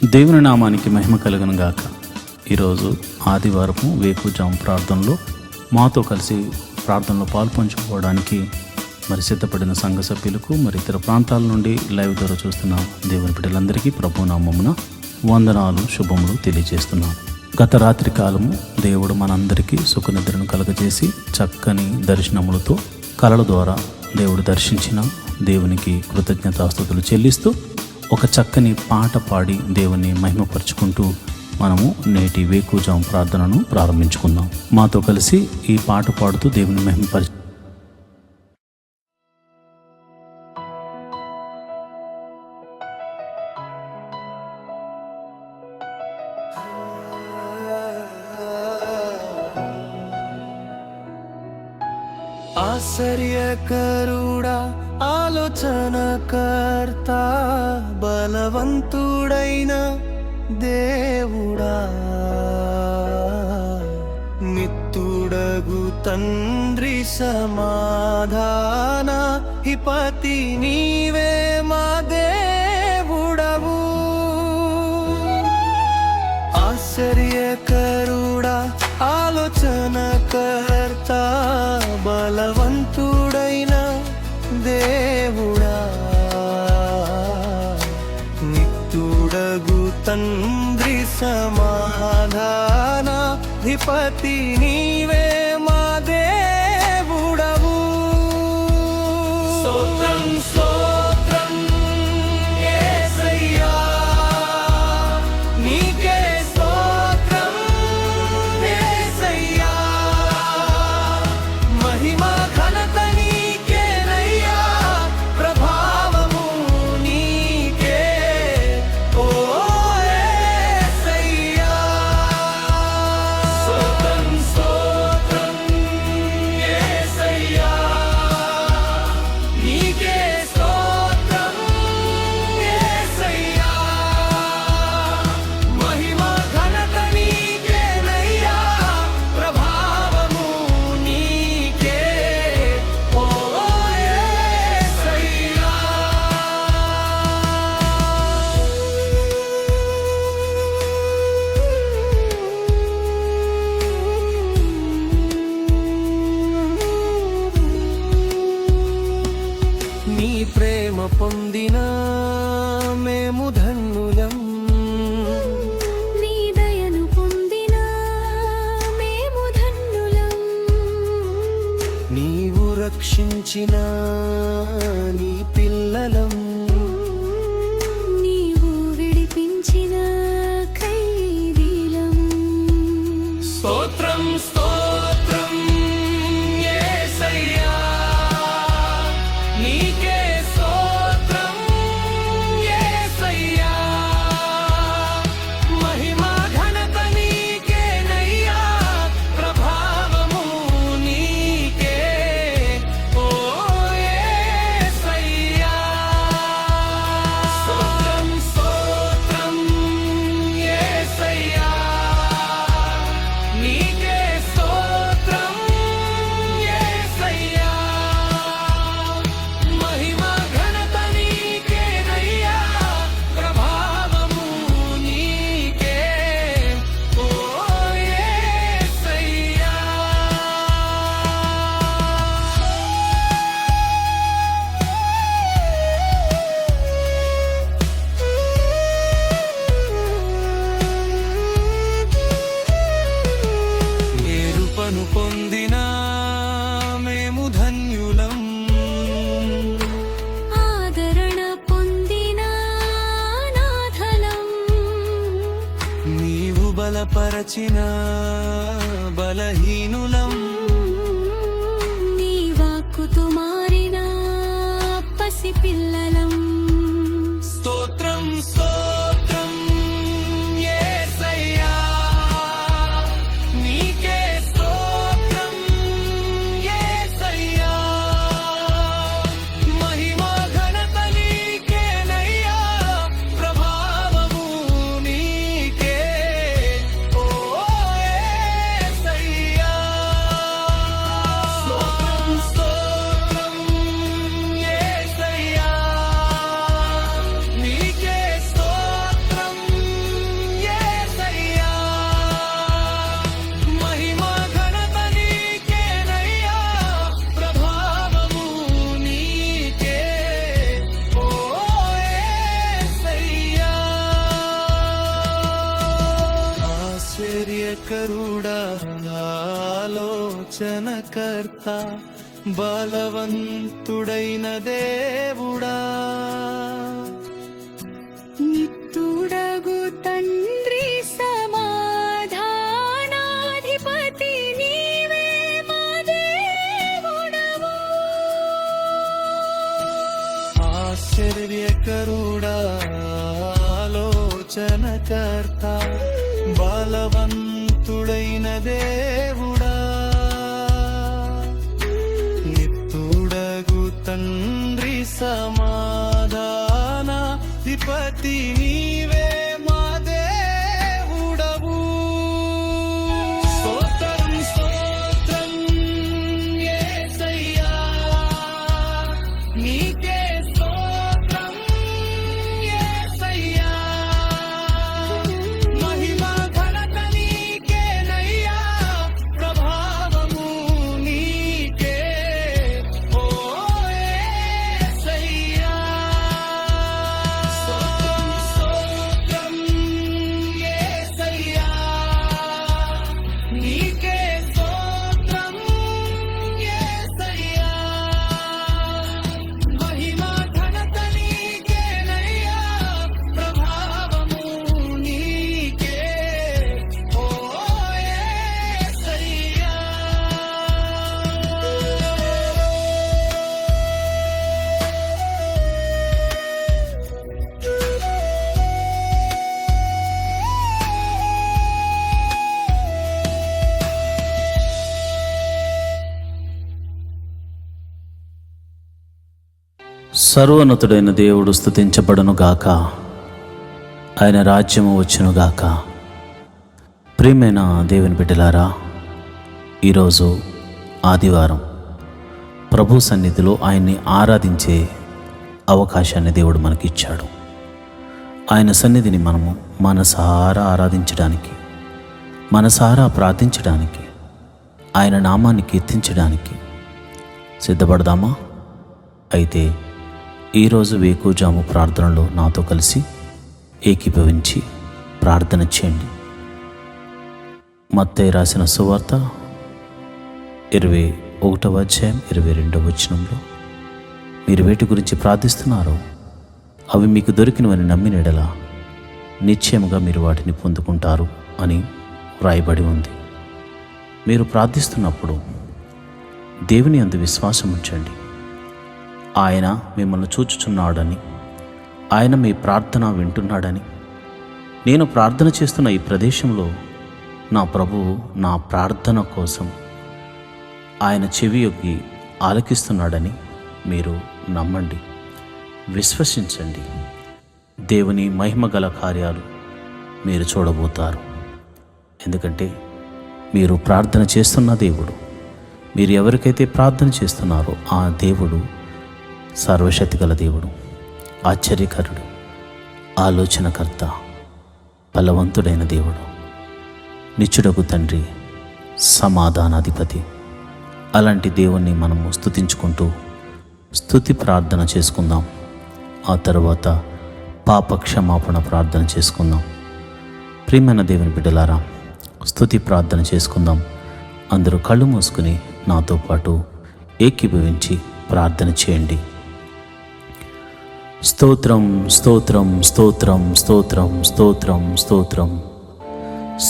దేవుని నామానికి మహిమ కలుగును గాక. ఈరోజు ఆదివారము వేకుజాము ప్రార్థనలో మాతో కలిసి ప్రార్థనలో పాల్పంచుకోవడానికి సిద్ధపడిన సంఘ సభ్యులకు ఇతర ప్రాంతాల నుండి లైవ్ ద్వారా చూస్తున్న దేవుని బిడ్డలందరికీ ప్రభు నామమున వందనాలు, శుభములు తెలియజేస్తున్నాను. గత రాత్రి కాలము దేవుడు మనందరికీ సుఖనిద్రను కలగజేసి చక్కని దర్శనములతో కలల ద్వారా దేవుడు దర్శించిన దేవునికి కృతజ్ఞతాస్తుతులు చెల్లిస్తూ ఒక చక్కని పాట పాడి దేవుని మహిమపరుచుకుంటూ మనము నేటి వేకుజాము ప్రార్థనను ప్రారంభించుకుందాం. మాతో కలిసి ఈ పాట పాడుతూ దేవుని మహిమపరిచి ఆశ్చర్యకరుడా, ఆలోచనకర్త, బలవంతుడైన దేవుడా, మిత్తుడగు తండ్రి సమాధాన హిపతి నీవే మా దేవుడవు. ఆశ్చర్యకరుడా, ఆలోచనకర్త, బలవంతుడైన దేవుడా, నిత్యుడగు తండ్రి సమాధాన ధిపతి నీవే మా దేవుడవు. స్తోత్రం స్తోత్రం యేసయ్యా, నీకే స్తోత్రం యేసయ్యా, మహిమ ఘనత నీకేనయ్యా, ప్రభావము నీకే ఓ యేసయ్యా. స్తోత్రం స్తోత్రం యేసయ్యా, నీకే స్తోత్రం యేసయ్యా, మహిమ ఘనత నీకేనయ్యా, ప్రభావము నీకే ఓ యేసయ్యా. నీ ప్రేమ పొందిన మేము ధన్యులం, నీ దయను పొందిన మేము ధన్యులం, నీవు రక్షించిన నీ పిల్లలం, నీవు విడిపించిన ఖైదీలం. స్తోత్రం స్తోత్రం యేసయ్యా, నీకే స్తోత్రం యేసయ్యా, మహిమ ఘనత నీకేనయ్యా, ప్రభావము నీకే ఓ యేసయ్యా. స్తోత్రం స్తోత్రం యేసయ్యా, నీకే స్తోత్రం యేసయ్యా, మహిమ ఘనత నీకేనయ్యా, ప్రభావము నీకే ఓ యేసయ్యా. ఏరుపను పొందిన మేము ధన్యులం, ఆదరణ పొందిన నాథలం, నీవు బలపరచిన బలహీనులం, నీ వాక్కుతో మారిన పసిపిల్లలం. స్తోత్రం స్తోత్రం యేసయ్యా, నీకే స్తోత్రం యేసయ్యా, మహిమ ఘనత నీకేనయ్యా, ప్రభావము నీకే ఓ యేసయ్యా. స్తోత్రం స్తోత్రం యేసయ్యా, ఆశ్చర్యకరుడా ఆలోచనకర్త బలవంతుడైన దేవుడా నిత్తుడగు తండ్రి సమాధానాధిపతి నీవే మా దేవుడవు. ఆశ్చర్యకరుడా ఆలోచనకర్త బలవంతుడైన దేవుడా నిత్తుడగు తండ్రి సమాధానాధిపతి నీవే మా దేవుడవు. స్తోత్రం స్తోత్రం యేసయ్యా నీకే స్తోత్రం యేసయ్యా మహిమ ఘనత నీకేనయ్యా ప్రభావము నీకే ఓ యేసయ్యా. స్తోత్రం స్తోత్రం యేసయ్యా నీకే స్తోత్రం యేసయ్యా మహిమ ఘనత నీకేనయ్యా ప్రభావము నీకే ఓ యేసయ్యా. సర్వోన్నతుడైన దేవుడు స్తుతించబడును గాక. ఆయన రాజ్యము వచ్చును గాక. ప్రియమైన దేవుని బిడ్డలారా, ఈరోజు ఆదివారం ప్రభు సన్నిధిలో ఆయన్ని ఆరాధించే అవకాశాన్ని దేవుడు మనకిచ్చాడు. ఆయన సన్నిధిని మనము మనసారా ఆరాధించడానికి, మనసారా ప్రార్థించడానికి, ఆయన నామాన్ని కీర్తించడానికి సిద్ధపడదామా? అయితే ఈరోజు వేకువజాము ప్రార్థనలో నాతో కలిసి ఏకీభవించి ప్రార్థన చేయండి. మత్తయి రాసిన సువార్త 21వ అధ్యాయం 22వ వచనంలో మీరు వేటి గురించి ప్రార్థిస్తున్నారో అవి మీకు దొరికినవని నమ్మిన యెడల నిశ్చయముగా మీరు వాటిని పొందుకుంటారు అని వ్రాయబడి ఉంది. మీరు ప్రార్థిస్తున్నప్పుడు దేవుని యందు విశ్వాసం ఉంచండి. ఆయన మిమ్మల్ని చూచుచున్నాడని, ఆయన మీ ప్రార్థన వింటున్నాడని, నేను ప్రార్థన చేస్తున్న ఈ ప్రదేశంలో నా ప్రభువు నా ప్రార్థన కోసం ఆయన చెవి యొగ్గి ఆలకిస్తున్నాడని మీరు నమ్మండి, విశ్వసించండి. దేవుని మహిమగల కార్యాలు మీరు చూడబోతారు. ఎందుకంటే మీరు ప్రార్థన చేస్తున్న దేవుడు, మీరు ఎవరికైతే ప్రార్థన చేస్తున్నారో ఆ దేవుడు సర్వశక్తిగల దేవుడు, ఆశ్చర్యకరుడు, ఆలోచనకర్త, బలవంతుడైన దేవుడు, నిత్యుడగు తండ్రి, సమాధానాధిపతి. అలాంటి దేవుణ్ణి మనము స్తుతించుకుంటూ స్తుతి ప్రార్థన చేసుకుందాం. ఆ తర్వాత పాప క్షమాపణ ప్రార్థన చేసుకుందాం. ప్రియమైన దేవుని బిడ్డలారా, స్తుతి ప్రార్థన చేసుకుందాం. అందరూ కళ్ళు మూసుకుని నాతో పాటు ఏకీభవించి ప్రార్థన చేయండి. స్తోత్రం స్తోత్రం స్తోత్రం స్తోత్రం స్తోత్రం స్తోత్రం.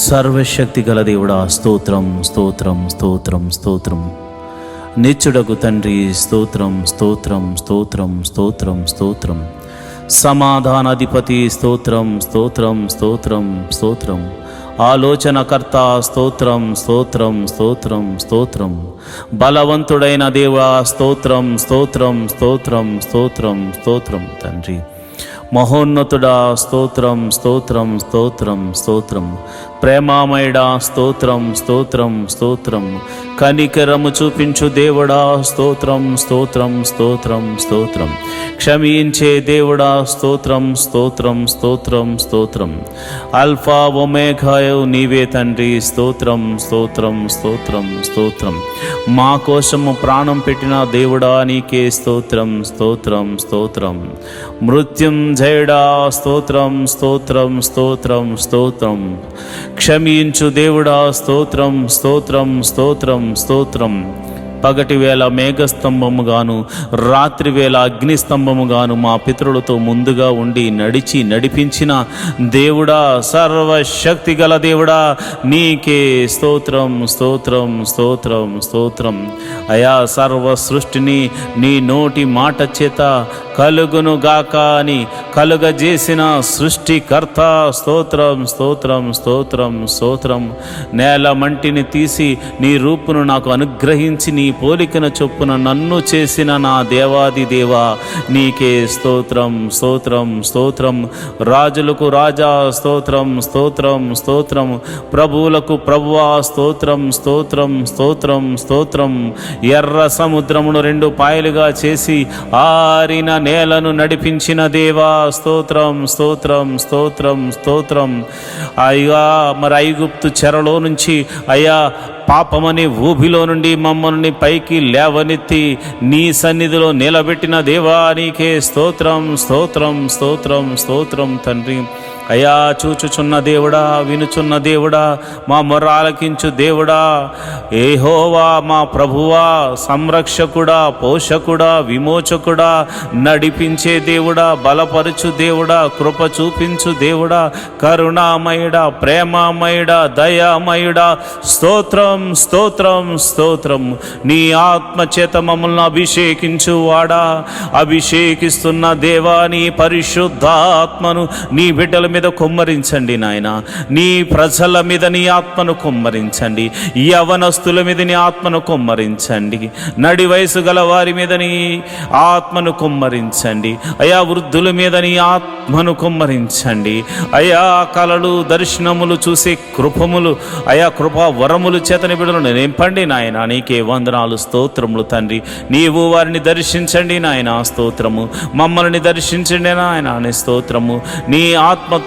సర్వశక్తి గల దేవుడా స్తోత్రం స్తోత్రం స్తోత్రం స్తోత్రం. నిత్యుడగు తండ్రి స్తోత్రం స్తోత్రం స్తోత్రం స్తోత్రం స్తోత్రం. సమాధానాధిపతి స్తోత్రం స్తోత్రం స్తోత్రం స్తోత్రం. ఆలోచనకర్త స్తోత్రం స్తోత్రం స్తోత్రం స్తోత్రం. బలవంతుడైన దేవా స్తోత్రం స్తోత్రం స్తోత్రం స్తోత్రం స్తోత్రం. తండ్రి మహోన్నతుడా స్తోత్రం స్తోత్రం స్తోత్రం స్తోత్రం. ప్రేమామయుడా స్తోత్రం స్తోత్రం స్తోత్రం. కనికరము చూపించు దేవుడా స్తోత్రం స్తోత్రం స్తోత్రం స్తోత్రం. క్షమించే దేవుడా స్తోత్రం స్తోత్రం స్తోత్రం స్తోత్రం. అల్ఫా ఒమేగాయు నీవే తండ్రి స్తోత్రం స్తోత్రం స్తోత్రం స్తోత్రం. మా కోసము ప్రాణం పెట్టిన దేవుడా నీకే స్తోత్రం స్తోత్రం స్తోత్రం. మృత్యుం జయుడా స్తోత్రం స్తోత్రం స్తోత్రం స్తోత్రం. క్షమించు దేవుడా స్తోత్రం స్తోత్రం స్తోత్రం స్తోత్రం. పగటి వేళ మేఘస్తంభముగాను రాత్రి వేళ అగ్నిస్తంభముగాను మా పితరులతో ముందుగా ఉండి నడిపించిన దేవుడా, సర్వశక్తి గల దేవుడా, నీకే స్తోత్రం స్తోత్రం స్తోత్రం స్తోత్రం. అయా సర్వ సృష్టిని నీ నోటి మాట చేత కలుగును గాక అని కలుగజేసిన సృష్టికర్త స్తోత్రం స్తోత్రం స్తోత్రం స్తోత్రం. నేల మంటిని తీసి నీ రూపును నాకు అనుగ్రహించి నీ పోలికన చొప్పున నన్ను చేసిన నా దేవాది దేవా, నీకే స్తోత్రం స్తోత్రం స్తోత్రం. రాజులకు రాజా స్తోత్రం స్తోత్రం స్తోత్రం. ప్రభువులకు ప్రభువా స్తోత్రం స్తోత్రం స్తోత్రం స్తోత్రం. ఎర్ర సముద్రమును 2 పాయలుగా చేసి ఆరిన నేలను నడిపించిన దేవా స్తోత్రం స్తోత్రం స్తోత్రం స్తోత్రం. అయ్యా మరి ఐగుప్తు చెరలో నుంచి అయ్యా పాపమని ఊబిలో నుండి మమ్మల్ని పైకి లేవనెత్తి నీ సన్నిధిలో నిలబెట్టిన దేవా, నీకే స్తోత్రం స్తోత్రం స్తోత్రం స్తోత్రం తండ్రి. అయా చూచుచున్న దేవుడా, వినుచున్న దేవుడా, మా మొర్ర ఆలకించు దేవుడా, యెహోవా మా ప్రభువా, సంరక్షకుడా, పోషకుడా, విమోచకుడా, నడిపించే దేవుడా, బలపరచు దేవుడా, కృప చూపించు దేవుడా, కరుణామయుడా, ప్రేమమయుడా, దయామయుడా, స్తోత్రం స్తోత్రం స్తోత్రం. నీ ఆత్మచేత మమ్మల్ని అభిషేకించు వాడా, అభిషేకిస్తున్న దేవా, నీ పరిశుద్ధాత్మను నీ బిడ్డల మీద కుమ్మరించండి నాయన. నీ ప్రజల మీద నీ ఆత్మను కుమ్మరించండి. యవనస్తుల మీద నీ ఆత్మను కుమ్మరించండి. నడి వయసు గల వారి మీద నీ ఆత్మను కుమ్మరించండి. అయా వృద్ధుల మీద నీ ఆత్మను కుమ్మరించండి. అయా కలలు దర్శనములు చూసే కృపములు, అయా కృపా వరములు చేతని బిడ్డలను నింపండి నాయన. నీకే వందనాలు స్తోత్రములు తండ్రి. నీవు వారిని దర్శించండి నాయన స్తోత్రము. మమ్మల్ని దర్శించండి నాయన అని స్తోత్రము. నీ ఆత్మతో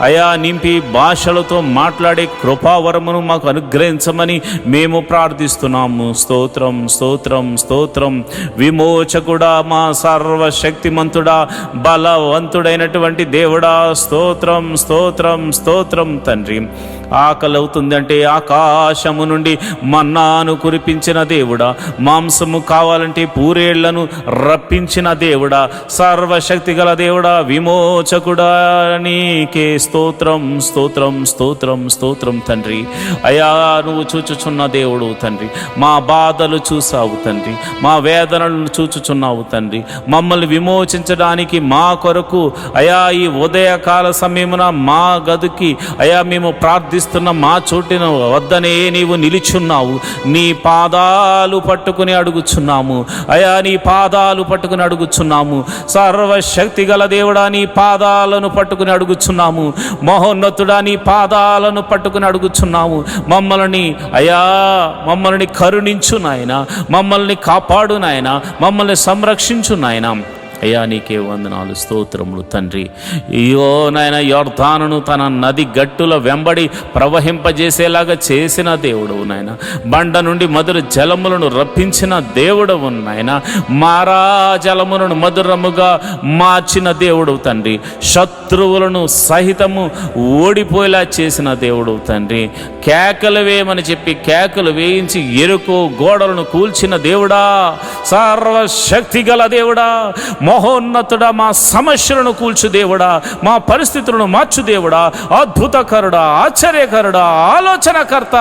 అయా నింపి భాషలతో మాట్లాడే కృపావరమును మాకు అనుగ్రహించమని మేము ప్రార్థిస్తున్నాము. స్తోత్రం స్తోత్రం స్తోత్రం. విమోచకుడా, మా సర్వశక్తిమంతుడా, బలవంతుడైనటువంటి దేవుడా, స్తోత్రం స్తోత్రం స్తోత్రం తండ్రి. ఆకలి అవుతుందంటే ఆకాశము నుండి మన్నాను కురిపించిన దేవుడా, మాంసము కావాలంటే పూరేళ్లను రప్పించిన దేవుడా, సర్వశక్తి గల దేవుడా, విమోచకుడా, నీకే స్తోత్రం స్తోత్రం స్తోత్రం స్తోత్రం తండ్రి. అయా నువ్వు చూచుచున్న దేవుడు తండ్రి. మా బాధలు చూసావు తండ్రి, మా వేదనలను చూచుచున్నావు తండ్రి. మమ్మల్ని విమోచించడానికి మా కొరకు అయా ఈ ఉదయకాల సమయమున మా గదికి అయా మేము ప్రార్థిస్తున్న మా చోటిన వద్దనే నీవు నిలుచున్నావు. నీ పాదాలు పట్టుకుని అడుగుచున్నాము అయా, నీ పాదాలు పట్టుకుని అడుగుచున్నాము. సర్వశక్తి గల దేవుడా, నీ పాదాలను పట్టుకుని అడుగుచున్నాము. మహోన్నతుడా, నీ పాదాలను పట్టుకుని అడుగుచున్నాము. మమ్మల్ని కరుణించు నాయన, మమ్మల్ని కాపాడు నాయన, మమ్మల్ని సంరక్షించు నాయన. అయ్యా నీకే వందనాలు స్తోత్రములు తండ్రి. అయ్యో నాయన, యొర్దానును తన నది గట్టుల వెంబడి ప్రవహింపజేసేలాగా చేసిన దేవుడవు నాయన. బండ నుండి మధుర జలములను రప్పించిన దేవుడవు నాయన. మారా జలములను మధురముగా మార్చిన దేవుడవు తండ్రి. శత్రువులను సహితము ఓడిపోయేలా చేసిన దేవుడవు తండ్రి. కేకలు వేయమని చెప్పి కేకలు వేయించి ఎరుకో గోడలను కూల్చిన దేవుడా, సర్వశక్తి గల దేవుడా, మహోన్నతుడా, మా సమస్యలను కూల్చు దేవుడా, మా పరిస్థితులను మార్చు దేవుడా, అద్భుతకరుడా, ఆశ్చర్యకరుడా, ఆలోచనకర్త,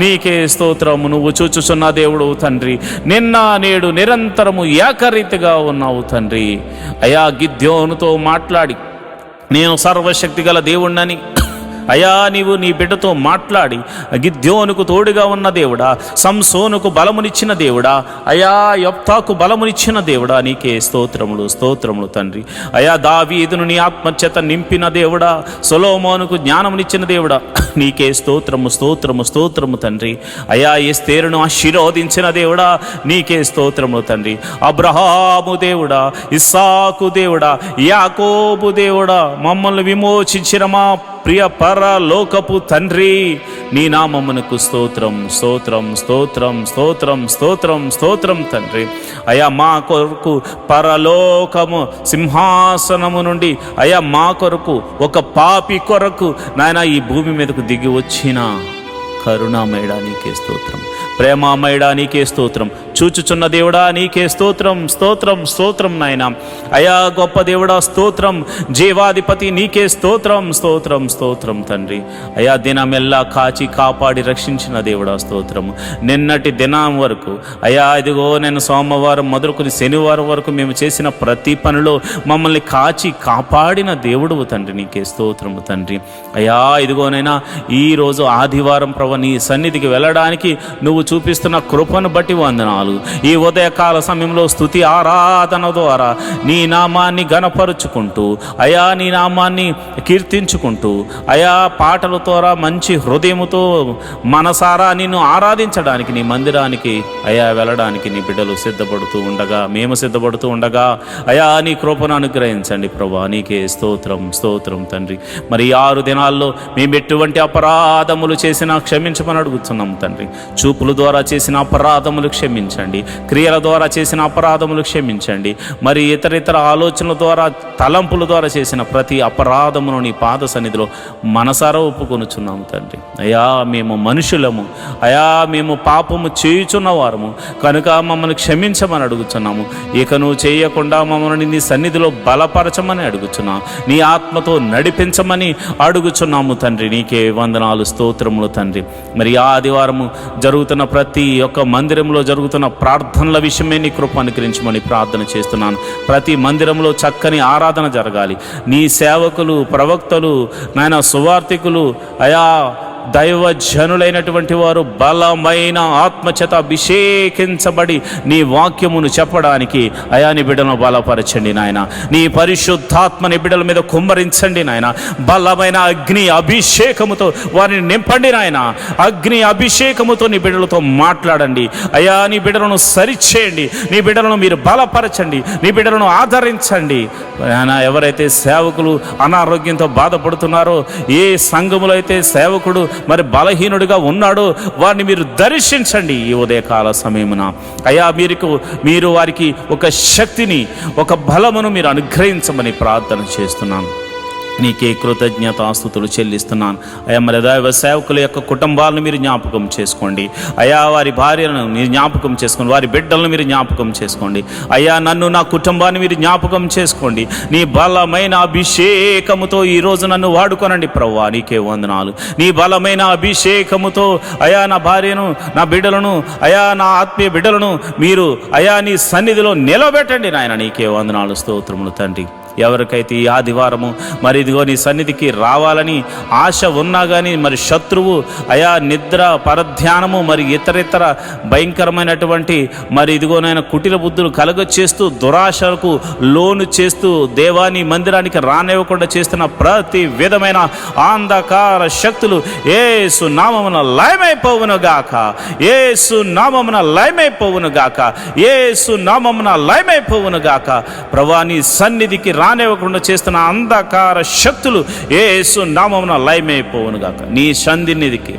నీకే స్తోత్రము. నువ్వు చూచుచున్న దేవుడు తండ్రి. నిన్న నేడు నిరంతరము ఏకరీతిగా ఉన్నావు తండ్రి. అయా గిద్యోనుతో మాట్లాడి నేను సర్వశక్తి గల దేవుణ్ణని అయా నీవు నీ బిడ్డతో మాట్లాడి గిద్యోనుకు తోడుగా ఉన్న దేవుడా, సంసోనుకు బలమునిచ్చిన దేవుడా, అయా యొప్తాకు బలమునిచ్చిన దేవుడా, నీకే స్తోత్రములు స్తోత్రములు తండ్రి. అయా దావీదును నీ ఆత్మచేత నింపిన దేవుడా, సొలొమోనుకు జ్ఞానమునిచ్చిన దేవుడా, నీకే స్తోత్రము స్తోత్రము స్తోత్రము తండ్రి. అయా ఎస్తేరును ఆశీర్వదించిన దేవుడా, నీకే స్తోత్రము తండ్రి. అబ్రహాము దేవుడా, ఇస్సాకు దేవుడా, యాకోబు దేవుడా, మమ్మల్ని విమోచించిన మా ప్రియ పరలోకపు తండ్రి, నీ నామమునకు స్తోత్రం స్తోత్రం స్తోత్రం స్తోత్రం స్తోత్రం స్తోత్రం తండ్రి. అయ్యా మా కొరకు పరలోకము సింహాసనము నుండి అయ్యా మా కొరకు ఒక పాపి కొరకు నాయన ఈ భూమి మీదకు దిగి వచ్చిన కరుణామయుడా నీకే స్తోత్రం, ప్రేమామయుడా నీకే స్తోత్రం, చూచుచున్న దేవుడా నీకే స్తోత్రం స్తోత్రం స్తోత్రం నాయన. అయా గొప్ప దేవుడా స్తోత్రం, జీవాధిపతి నీకే స్తోత్రం స్తోత్రం స్తోత్రం తండ్రి. అయా దినమెల్లా కాచి కాపాడి రక్షించిన దేవుడా స్తోత్రము. నిన్నటి దినం వరకు అయా ఇదిగో నేను సోమవారం మొదలుకొని శనివారం వరకు మేము చేసిన ప్రతి పనిలో మమ్మల్ని కాచి కాపాడిన దేవుడు తండ్రి, నీకే స్తోత్రము తండ్రి. అయా ఇదిగోనైనా ఈరోజు ఆదివారం ప్రభు నీ సన్నిధికి వెళ్ళడానికి నువ్వు చూపిస్తున్న కృపను బట్టి వందనాలు. ఈ ఉదయకాల సమయంలో స్తుతి ఆరాధన ద్వారా నీ నామాన్ని గణపరుచుకుంటూ అయా నీ నామాన్ని కీర్తించుకుంటూ అయా పాటల ద్వారా మంచి హృదయముతో మనసారా నిన్ను ఆరాధించడానికి నీ మందిరానికి అయా వెళ్ళడానికి నీ బిడ్డలు సిద్ధపడుతూ ఉండగా, మేము సిద్ధపడుతూ ఉండగా అయా నీ కృపను అనుగ్రహించండి ప్రభా, నీకే స్తోత్రం స్తోత్రం తండ్రి. మరి 6 దినాల్లో మేము ఎటువంటి అపరాధములు చేసినా క్షమించమని అడుగుతున్నాం తండ్రి. చూపుల ద్వారా చేసిన అపరాధములు క్షమించండి, క్రియల ద్వారా చేసిన అపరాధములు క్షమించండి, మరి ఇతర ఆలోచనల ద్వారా తలంపుల ద్వారా చేసిన ప్రతి అపరాధమును నీ పాద సన్నిధిలో మనసారా ఒప్పుకొనుచున్నాము తండ్రి. అయా మేము మనుషులము, అయా మేము పాపము చేయుచున్న వారము కనుక మమ్మల్ని క్షమించమని అడుగుచున్నాము. ఇక నువ్వు చేయకుండా మమ్మల్ని నీ సన్నిధిలో బలపరచమని అడుగుచున్నాము, నీ ఆత్మతో నడిపించమని అడుగుచున్నాము తండ్రి. నీకే వందనాలు స్తోత్రములు తండ్రి. మరి ఆదివారము జరుగుతున్న ప్రతి ఒక్క మందిరంలో జరుగుతున్న ప్రార్థనల విషయమే నీ కృప అనుగ్రహించమని ప్రార్థన చేస్తున్నాను. ప్రతి మందిరంలో చక్కని ఆరాధన జరగాలి. నీ సేవకులు, ప్రవక్తలు, నాయన సువార్థికులు, అయా దైవజనులైనటువంటి వారు బలమైన ఆత్మచేత అభిషేకించబడి నీ వాక్యమును చెప్పడానికి అయా నీ బిడ్డలను బలపరచండి నాయన. నీ పరిశుద్ధాత్మని బిడ్డల మీద కుమ్మరించండి నాయన. బలమైన అగ్ని అభిషేకముతో వారిని నింపండి నాయన. అగ్ని అభిషేకముతో నీ బిడ్డలతో మాట్లాడండి అయా. నీ బిడ్డలను సరిచేయండి, నీ బిడ్డలను మీరు బలపరచండి, నీ బిడ్డలను ఆదరించండి నాయన. ఎవరైతే సేవకులు అనారోగ్యంతో బాధపడుతున్నారో, ఏ సంఘములో అయితే సేవకుడు మరి బలహీనుడిగా ఉన్నాడు వారిని మీరు దర్శించండి ఈ ఉదయకాల సమయమున అయ్యా. మీరు వారికి ఒక శక్తిని, ఒక బలమును మీరు అనుగ్రహించమని ప్రార్థన చేస్తున్నాను. నీకే కృతజ్ఞతాస్తుతులు చెల్లిస్తున్నాను అయ్యా. మరి దైవ సేవకుల యొక్క కుటుంబాలను మీరు జ్ఞాపకం చేసుకోండి అయ్యా. వారి భార్యలను మీరు జ్ఞాపకం చేసుకోండి, వారి బిడ్డలను మీరు జ్ఞాపకం చేసుకోండి అయ్యా. నన్ను, నా కుటుంబాన్ని మీరు జ్ఞాపకం చేసుకోండి. నీ బలమైన అభిషేకముతో ఈరోజు నన్ను వాడుకోనండి ప్రభువా, నీకే వందనాలు. నీ బలమైన అభిషేకముతో అయా నా భార్యను, నా బిడ్డలను అయా, నా ఆత్మీయ బిడ్డలను మీరు అయా నీ సన్నిధిలో నిలబెట్టండి నాయన. నీకే వందనాలు స్తోత్రములు తండ్రి. ఎవరికైతే ఈ ఆదివారము మరి ఇదిగో నీ సన్నిధికి రావాలని ఆశ ఉన్నా కానీ మరి శత్రువు అయా నిద్ర, పరధ్యానము, మరి ఇతరితర భయంకరమైనటువంటి మరి ఇదిగోనైనా కుటిల బుద్ధులు కలగచేస్తూ, దురాశలకు లోను చేస్తూ, దేవాని మందిరానికి రానివ్వకుండా చేస్తున్న ప్రతి విధమైన అంధకార శక్తులు యేసు నామమున లయమైపోవును గాక, యేసు నామమున లయమైపోవును గాక, యేసు నామమున లయమైపోవును గాక. ప్రభువా నీ సన్నిధికి రానివ్వకుండా చేస్తున్న అంధకార శక్తులు యేసు నామమున లయమైపోవును గాక. నీ సన్నిధికి,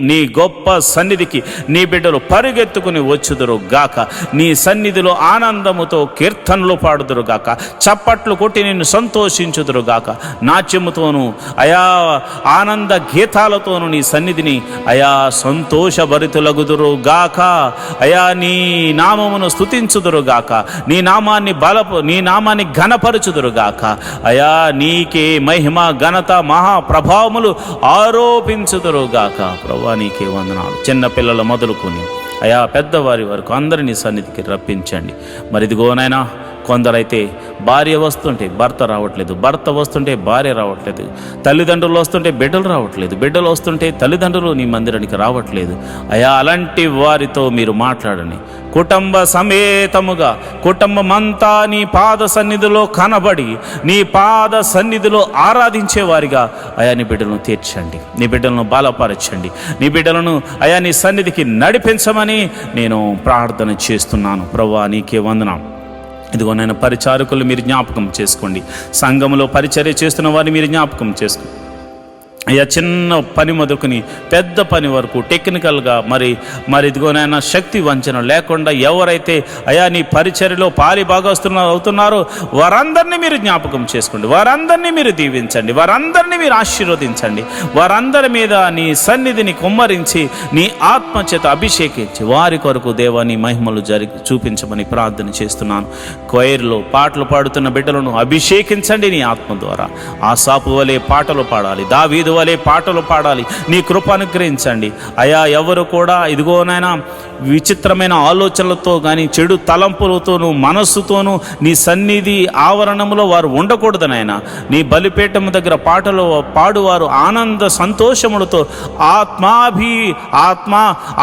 నీ గొప్ప సన్నిధికి నీ బిడ్డలు పరిగెత్తుకుని వచ్చుదురు గాక. నీ సన్నిధిలో ఆనందముతో కీర్తనలు పాడుదురు గాక, చప్పట్లు కొట్టి నిన్ను సంతోషించుదురు గాక. నాట్యముతోనూ అయా ఆనంద గీతాలతోనూ నీ సన్నిధిని అయా సంతోషభరితులగుదురు గాక అయా. నీ నామమును స్తుతించుదురు గాక, నీ నామాన్ని ఘనపరచుదురు గాక అయా. నీకే మహిమ, ఘనత, మహాప్రభావములు ఆరోపించుదురు గాక. ప్రభువా నీకే వందనాలు. చిన్నపిల్లల మొదలుకొని అయా పెద్దవారి వరకు అందరినీ సన్నిధికి రప్పించండి. మరి ఇదిగోనైనా కొందరైతే భార్య వస్తుంటే భర్త రావట్లేదు, భర్త వస్తుంటే భార్య రావట్లేదు, తల్లిదండ్రులు వస్తుంటే బిడ్డలు రావట్లేదు, బిడ్డలు వస్తుంటే తల్లిదండ్రులు నీ మందిరానికి రావట్లేదు అయా. అలాంటి వారితో మీరు మాట్లాడండి. కుటుంబ సమేతముగా కుటుంబమంతా నీ పాద సన్నిధిలో కనబడి, నీ పాద సన్నిధిలో ఆరాధించే వారిగా అయా నీ బిడ్డలను తీర్చండి, నీ బిడ్డలను బలపరచండి, నీ బిడ్డలను అయా నీ సన్నిధికి నడిపించమని నేను ప్రార్థన చేస్తున్నాను. ప్రభువా నీకే వందనాలు. ఇదిగో నేను పరిచారకులు మీరు జ్ఞాపకం చేసుకోండి, సంఘంలో పరిచర్య చేస్తున్న వారిని మీరు జ్ఞాపకం చేసుకోండి. అయ్యా చిన్న పని మొదలుకొని పెద్ద పని వరకు టెక్నికల్గా మరి ఇదిగోనైనా శక్తి వంచన లేకుండా ఎవరైతే అయా నీ పరిచర్యలో పాలి అవుతున్నారో వారందరినీ మీరు జ్ఞాపకం చేసుకోండి, వారందరినీ మీరు దీవించండి, వారందరినీ మీరు ఆశీర్వదించండి, వారందరి మీద నీ సన్నిధిని కుమ్మరించి నీ ఆత్మ చేత అభిషేకించి వారి కొరకు దేవా నీ మహిమలు చూపించమని ప్రార్థన చేస్తున్నాను. క్వైర్లో పాటలు పాడుతున్న బిడ్డలను అభిషేకించండి నీ ఆత్మ ద్వారా. ఆసాపు వలె పాటలు పాడాలి, దావీదు వలె పాటలు పాడాలి, నీ కృప అనుగ్రహించండి అయా. ఎవరు కూడా ఇదిగోనైనా విచిత్రమైన ఆలోచనలతో కానీ చెడు తలంపులతోనూ మనస్సుతోనూ నీ సన్నిధి ఆవరణంలో వారు ఉండకూడదనైనా. నీ బలిపీఠం దగ్గర పాటలు పాడువారు ఆనంద సంతోషములతో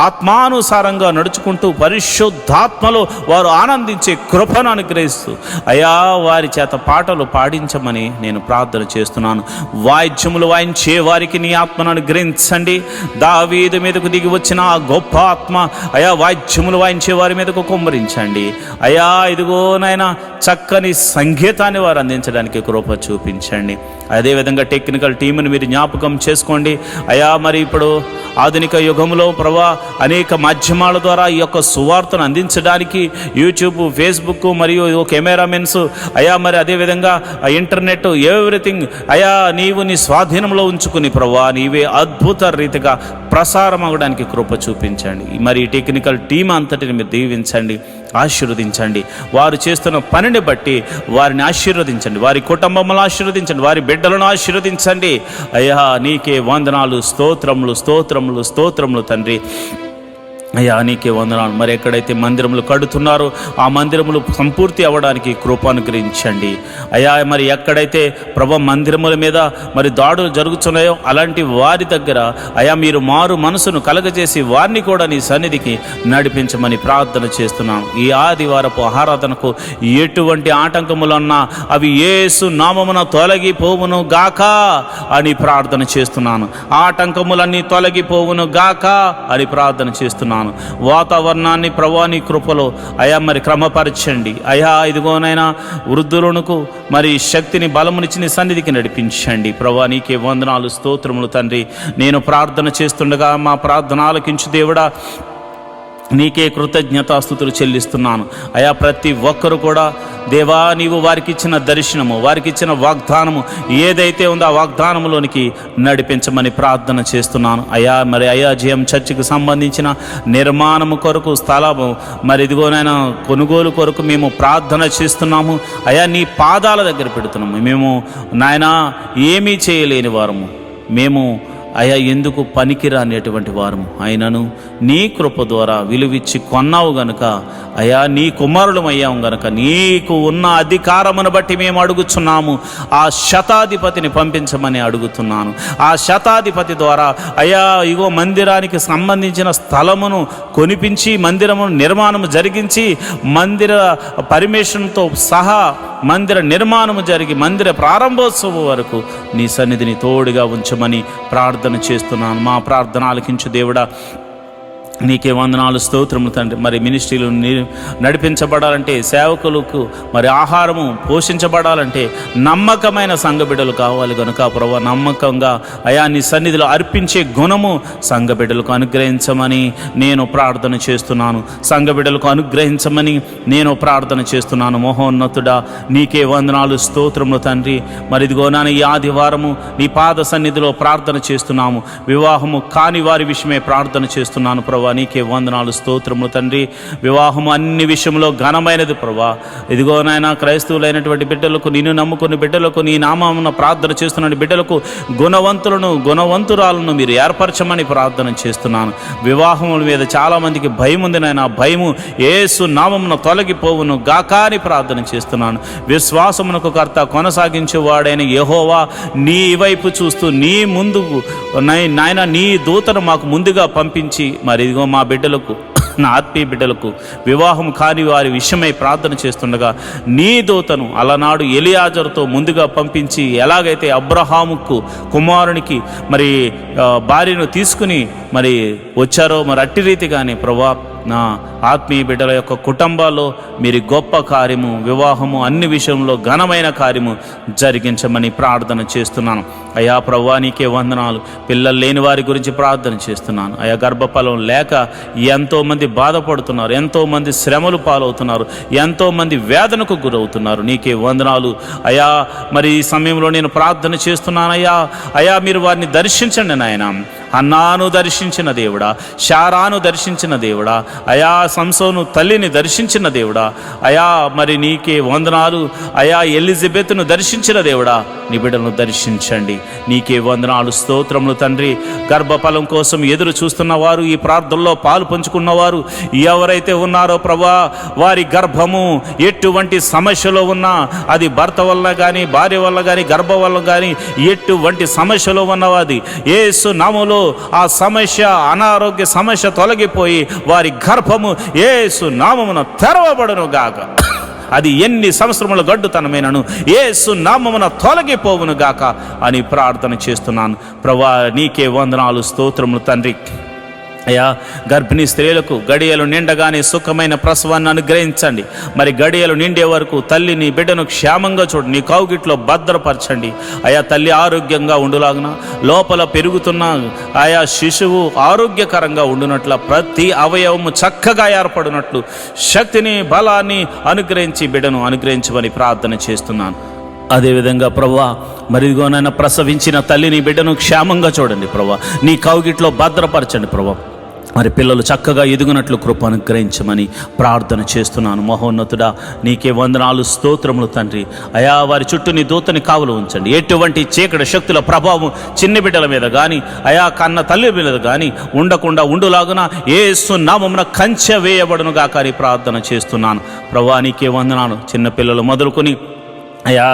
ఆత్మానుసారంగా నడుచుకుంటూ పరిశుద్ధాత్మలో వారు ఆనందించే కృపను అనుగ్రహిస్తూ అయా వారి చేత పాటలు పాడించమని నేను ప్రార్థన చేస్తున్నాను. వాయిద్యములు వాయించే వారికి నీ ఆత్మను అనుగ్రహించండి. దావీదు మీదకు దిగి వచ్చిన ఆ గొప్ప ఆత్మ అయా వాయిద్యములు వాయించే వారి మీదకు కుమ్మరించండి అయా. ఇదిగోనైనా చక్కని సంగీతాన్ని వారు అందించడానికి కృప చూపించండి. అదేవిధంగా టెక్నికల్ టీంని మీరు జ్ఞాపకం చేసుకోండి అయా. మరి ఇప్పుడు ఆధునిక యుగంలో ప్రభా అనేక మాధ్యమాల ద్వారా ఈ యొక్క సువార్తను అందించడానికి యూట్యూబ్, ఫేస్బుక్ మరియు కెమెరామెన్స్ అయా, మరి అదేవిధంగా ఇంటర్నెట్ ఎవ్రీథింగ్ అయా నీవు నీ స్వాధీనంలో ఉంచుకుని ప్రభా నీవే అద్భుత రీతిగా ప్రసారం అవ్వడానికి కృప చూపించండి. మరి ఈ టెక్నికల్ టీం అంతటిని మీరు దీవించండి, ఆశీర్వదించండి. వారు చేస్తున్న పనిని బట్టి వారిని ఆశీర్వదించండి, వారి కుటుంబములను ఆశీర్వదించండి, వారి బిడ్డలను ఆశీర్వదించండి అయ్యా. నీకే వందనాలు, స్తోత్రములు స్తోత్రములు స్తోత్రములు తండ్రి అయ్యా. నీకే వందనాలు. మరి ఎక్కడైతే మందిరములు కడుతున్నారో ఆ మందిరములు సంపూర్తి అవ్వడానికి కృప అనుగ్రహించండి అయ్యా. మరి ఎక్కడైతే ప్రభు మందిరముల మీద మరి దాడులు జరుగుతున్నాయో అలాంటి వారి దగ్గర అయ్యా మీరు మారు మనసును కలగజేసి వారిని కూడా నీ సన్నిధికి నడిపించమని ప్రార్థన చేస్తున్నాను. ఈ ఆదివారపు ఆరాధనకు ఎటువంటి ఆటంకములున్నా అవి యేసు నామమున తొలగిపోవును గాక అని ప్రార్థన చేస్తున్నాను. ఆటంకములన్నీ తొలగిపోవును గాక అని ప్రార్థన చేస్తున్నాను. వాతావరణాన్ని ప్రభాని కృపలో అయా మరి క్రమపరచండి అయా. ఇదిగోనైనా వృద్ధులకు మరి శక్తిని బలమునిచ్చి నీ సన్నిధికి నడిపించండి ప్రభా. నీకే వందనాలు స్తోత్రములు తండ్రి. నేను ప్రార్థన చేస్తుండగా మా ప్రార్థన ఆలకించు దేవుడా, నీకే కృతజ్ఞతాస్తుతులు చెల్లిస్తున్నాను అయా. ప్రతి ఒక్కరు కూడా దేవా నీవు వారికి ఇచ్చిన దర్శనము, వారికి ఇచ్చిన వాగ్దానము ఏదైతే ఉందో ఆ వాగ్దానములోనికి నడిపించమని ప్రార్థన చేస్తున్నాను అయా. మరి అయాజయం చర్చికి సంబంధించిన నిర్మాణము కొరకు స్థలము మరి ఇదిగోనైనా కొనుగోలు కొరకు మేము ప్రార్థన చేస్తున్నాము అయా. నీ పాదాల దగ్గర పెడుతున్నాము. మేము నాయనా ఏమీ చేయలేని వారము, మేము అయా ఎందుకు పనికిరానేటువంటి వారము, అయినను నీ కృప ద్వారా విలువిచ్చి కొన్నావు గనుక అయా నీ కుమారులం అయ్యాము గనుక నీకు ఉన్న అధికారమును బట్టి మేము అడుగుచున్నాము. ఆ శతాధిపతిని పంపించమని అడుగుతున్నాను. ఆ శతాధిపతి ద్వారా అయా ఇగో మందిరానికి సంబంధించిన స్థలమును కొనిపించి మందిరము నిర్మాణము జరిగించి మందిర పర్మిషన్తో సహా మందిర నిర్మాణము జరిగి మందిర ప్రారంభోత్సవం వరకు నీ సన్నిధిని తోడుగా ఉంచమని ప్రార్థన చేస్తున్నాను. మా ప్రార్థన ఆలకించు దేవుడా, నీకే వందనాలు స్తోత్రములు తండ్రి. మరి మినిస్ట్రీలు నడిపించబడాలంటే, సేవకులకు మరి ఆహారము పోషించబడాలంటే నమ్మకమైన సంఘ బిడ్డలు కావాలి కనుక ప్రభు నమ్మకంగా అయా నీ సన్నిధిలో అర్పించే గుణము సంఘ బిడ్డలకు అనుగ్రహించమని నేను ప్రార్థన చేస్తున్నాను. సంఘ బిడ్డలకు అనుగ్రహించమని నేను ప్రార్థన చేస్తున్నాను. మహోన్నతుడా నీకే వందనాలు స్తోత్రములు తండ్రి. మరి ఇదిగోనాను ఈ ఆదివారము నీ పాద సన్నిధిలో ప్రార్థన చేస్తున్నాము. వివాహము కాని వారి విషయమే ప్రార్థన చేస్తున్నాను ప్రభు. నీకే వందనాలు స్తోత్రములు తండ్రి. వివాహము అన్ని విషయంలో ఘనమైనది ప్రభా. ఇదిగోనైనా క్రైస్తవులైనటువంటి బిడ్డలకు, నిన్ను నమ్ముకుని బిడ్డలకు, నీ నామమున ప్రార్థన చేస్తున్న బిడ్డలకు గుణవంతురాలను మీరు ఏర్పరచమని ప్రార్థన చేస్తున్నాను. వివాహముల మీద చాలామందికి భయం ఉంది నాయన. భయము యేసు నామమున తొలగిపోవును గాకా అని ప్రార్థన చేస్తున్నాను. విశ్వాసమునకు కర్త కొనసాగించేవాడైన యెహోవా నీ వైపు చూస్తూ నీ ముందుకు నాయన నీ దూతను మాకు ముందుగా పంపించి మరి ఇదిగో మా బిడ్డలకు, నా ఆత్మీయ బిడ్డలకు వివాహం కాని వారి విషయమై ప్రార్థన చేస్తుండగా నీ దూతను అలనాడు ఎలియాజరుతో ముందుగా పంపించి ఎలాగైతే అబ్రహాముకు కుమారునికి మరి భార్యను తీసుకుని మరి వచ్చారో మరి అట్టి రీతిగానే ప్రభా నా ఆత్మీయ బిడ్డల యొక్క కుటుంబాల్లో మీరు గొప్ప కార్యము, వివాహము, అన్ని విషయంలో ఘనమైన కార్యము జరిగించమని ప్రార్థన చేస్తున్నాను. అయా ప్రభువా నీకే వందనాలు. పిల్లలు లేని వారి గురించి ప్రార్థన చేస్తున్నాను. అయా గర్భఫలం లేక ఎంతోమంది బాధపడుతున్నారు, ఎంతోమంది శ్రమలు పాలవుతున్నారు, ఎంతోమంది వేదనకు గురవుతున్నారు. నీకే వందనాలు అయా. మరి ఈ సమయంలో నేను ప్రార్థన చేస్తున్నానయ్యా. అయా మీరు వారిని దర్శించండి నాయన. హన్నాను దర్శించిన దేవుడా, శారాను దర్శించిన దేవుడా, అయా సంసోను తల్లిని దర్శించిన దేవుడా, అయా మరి నీకే వందనాలు. అయా ఎలిజబెత్ను దర్శించిన దేవుడా, నీ బిడ్డలను దర్శించండి. నీకే వందనాలు, స్తోత్రములు తండ్రి. గర్భఫలం కోసం ఎదురు చూస్తున్న వారు, ఈ ప్రార్థనలో పాలు పంచుకున్నవారు ఎవరైతే ఉన్నారో ప్రభా, వారి గర్భము ఎటువంటి సమస్యలో ఉన్నా, అది భర్త వల్ల కానీ, భార్య వల్ల కానీ, గర్భం వల్ల కానీ, ఎటువంటి సమస్యలో ఉన్నవాది యేసు నామములో ఆ సమస్య, అనారోగ్య సమస్య తొలగిపోయి వారి గర్భము యేసు నామమున తెరవబడును గాక. అది ఎన్ని సంవత్సరముల గడ్డుతనమైనను యేసు నామమున తొలగిపోవును గాక అని ప్రార్థన చేస్తున్నాను. ప్రభువా నీకే వందనాలు, స్తోత్రములు తండ్రి. అయ్యా గర్భిణీ స్త్రీలకు గడియలు నిండగానే సుఖమైన ప్రసవాన్ని అనుగ్రహించండి. మరి గడియలు నిండే వరకు తల్లిని బిడ్డను క్షేమంగా చూడండి, నీ కౌగిట్లో భద్రపరచండి. అయా తల్లి ఆరోగ్యంగా ఉండులాగున, లోపల పెరుగుతున్న ఆయా శిశువు ఆరోగ్యకరంగా ఉండునట్ల, ప్రతి అవయవము చక్కగా ఏర్పడినట్లు శక్తిని, బలాన్ని అనుగ్రహించి బిడ్డను అనుగ్రహించమని ప్రార్థన చేస్తున్నాను. అదేవిధంగా ప్రభువా మరిదిగోనైనా ప్రసవించిన తల్లిని బిడ్డను క్షేమంగా చూడండి ప్రభువా, నీ కౌగిట్లో భద్రపరచండి ప్రభువా. మరి పిల్లలు చక్కగా ఎదుగునట్లు కృప అనుగ్రహించమని ప్రార్థన చేస్తున్నాను. మహోన్నతుడా నీకే వందనాలు, స్తోత్రములు తండ్రి. అయా వారి చుట్టూ నీ దూతని కావలు ఉంచండి. ఎటువంటి చీకటి శక్తుల ప్రభావం చిన్న బిడ్డల మీద కానీ, అయా కన్న తల్లి మీద కానీ ఉండకుండా ఉండులాగున యేసు నామమున కంచె వేయబడును గాక అని ప్రార్థన చేస్తున్నాను. ప్రభువా నీకే వందనాలు. చిన్న పిల్లలు మొదలుకొని అయా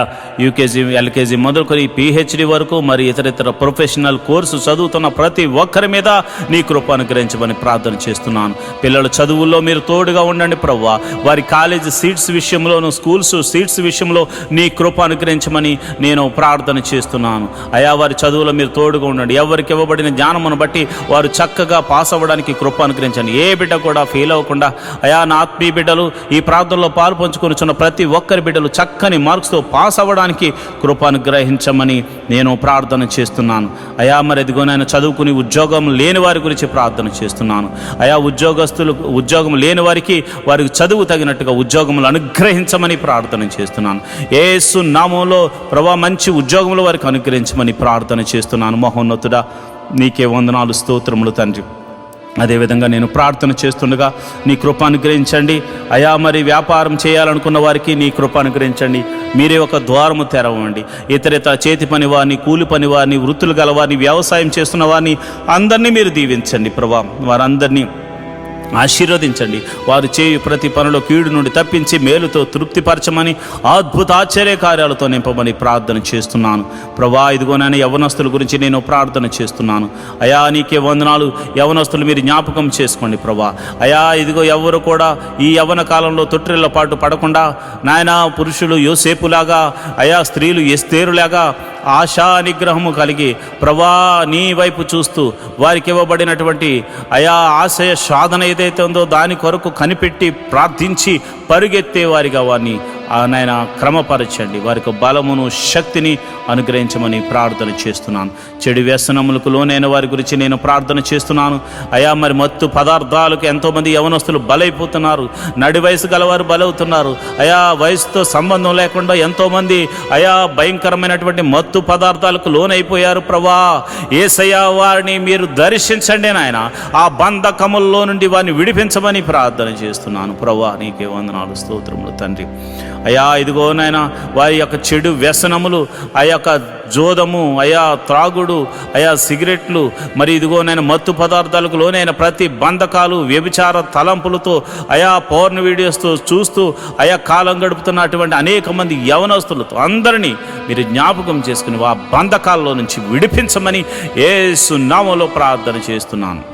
యూకేజీ, ఎల్కేజీ మొదలుకొని పిహెచ్డి వరకు, మరి ఇతర ప్రొఫెషనల్ కోర్సు చదువుతున్న ప్రతి ఒక్కరి మీద నీ కృప అనుగ్రహించమని ప్రార్థన చేస్తున్నాను. పిల్లల చదువుల్లో మీరు తోడుగా ఉండండి ప్రభువా. వారి కాలేజీ సీట్స్ విషయంలోను, స్కూల్స్ సీట్స్ విషయంలో నీ కృప అనుగ్రహించమని నేను ప్రార్థన చేస్తున్నాను. అయా వారి చదువులో మీరు తోడుగా ఉండండి. ఎవరికి ఇవ్వబడిన జ్ఞానమును బట్టి వారు చక్కగా పాస్ అవ్వడానికి కృప అనుగ్రహించండి. ఏ బిడ్డ కూడా ఫెయిల్ అవ్వకుండా అయా నా ఆత్మీయ బిడ్డలు, ఈ ప్రార్థనలో పాలు పంచుకొనిచున్న ప్రతి ఒక్కరి బిడ్డలు చక్కని మార్క్స్తో పాస్ అవ్వడానికి కృప అనుగ్రహించమని నేను ప్రార్థన చేస్తున్నాను. అయా మరి ఎదిగోనైనా చదువుకుని ఉద్యోగం లేని వారి గురించి ప్రార్థన చేస్తున్నాను. అయా ఉద్యోగం లేని వారికి చదువు తగినట్టుగా ఉద్యోగములు అనుగ్రహించమని ప్రార్థన చేస్తున్నాను. యేసు నామములో ప్రభువా మంచి ఉద్యోగములు వారికి అనుగ్రహించమని ప్రార్థన చేస్తున్నాను. మహోన్నతుడా నీకే వందనాలు, స్తోత్రములు తండ్రి. అదేవిధంగా నేను ప్రార్థన చేస్తుండగా నీ కృప అనుగ్రహించండి. అయా మరి వ్యాపారం చేయాలనుకున్న వారికి నీ కృప అనుగ్రహించండి. మీరే ఒక ద్వారము తెరవండి. ఇతర చేతి పని వారిని, కూలి పని వారిని, వృత్తులు గలవారిని, వ్యవసాయం చేస్తున్న వారిని అందరినీ మీరు దీవించండి ప్రభా. వారందరినీ ఆశీర్వదించండి. వారు చేయు ప్రతి పనిలో కీడు నుండి తప్పించి మేలుతో తృప్తిపరచమని, అద్భుత ఆశ్చర్య కార్యాలతో నింపమని ప్రార్థన చేస్తున్నాను ప్రభా. ఇదిగోనైనా యవనస్తుల గురించి నేను ప్రార్థన చేస్తున్నాను. అయా నీకే వందనాలు. యవనస్తులు మీరు జ్ఞాపకం చేసుకోండి ప్రభా. అయా ఇదిగో ఎవరు కూడా ఈ యవన కాలంలో తొట్టిళ్ళ పాటు పడకుండా నాయనా పురుషులు యోసేపులాగా, అయా స్త్రీలు ఎస్తేరులాగా ఆశా నిగ్రహము కలిగి ప్రభా నీ వైపు చూస్తూ వారికి ఇవ్వబడినటువంటి అయా ఆశయ సాధన ఏదైతే ఉందో దాని కొరకు కనిపెట్టి ప్రార్థించి పరుగెత్తే వారిగా వారిని నాయన క్రమపరచండి. వారికి బలమును, శక్తిని అనుగ్రహించమని ప్రార్థన చేస్తున్నాను. చెడు వ్యసనములకు లోనైన వారి గురించి నేను ప్రార్థన చేస్తున్నాను. అయా మరి మత్తు పదార్థాలకు ఎంతోమంది యవనస్తులు బలైపోతున్నారు. నడి వయసు గలవారు బలవుతున్నారు. అయా వయసుతో సంబంధం లేకుండా ఎంతోమంది అయా భయంకరమైనటువంటి మత్తు పదార్థాలకు లోనైపోయారు ప్రభా. యేసయ్యా వారిని మీరు దర్శించండి నాయన. ఆ బంధకముల్లో నుండి వారిని విడిపించమని ప్రార్థన చేస్తున్నాను ప్రభా. నీకే వందనాలు, స్తోత్రములు తండ్రి. అయా ఇదిగో నాయన వారి యొక్క చెడు వ్యసనములు, ఆ యొక్క జోదము, అయా త్రాగుడు, అయా సిగరెట్లు, మరి ఇదిగో నేను మత్తు పదార్థాలకు లోనైన ప్రతి బంధకాలు, వ్యభిచార తలంపులతో, అయా పౌర్ణ వీడియోస్తో చూస్తూ అయా కాలం గడుపుతున్నటువంటి అనేక మంది యవనస్తులతో అందరినీ మీరు జ్ఞాపకం చేసుకుని ఆ బంధకాల్లో నుంచి విడిపించమని యేసు నామములో ప్రార్థన చేస్తున్నాను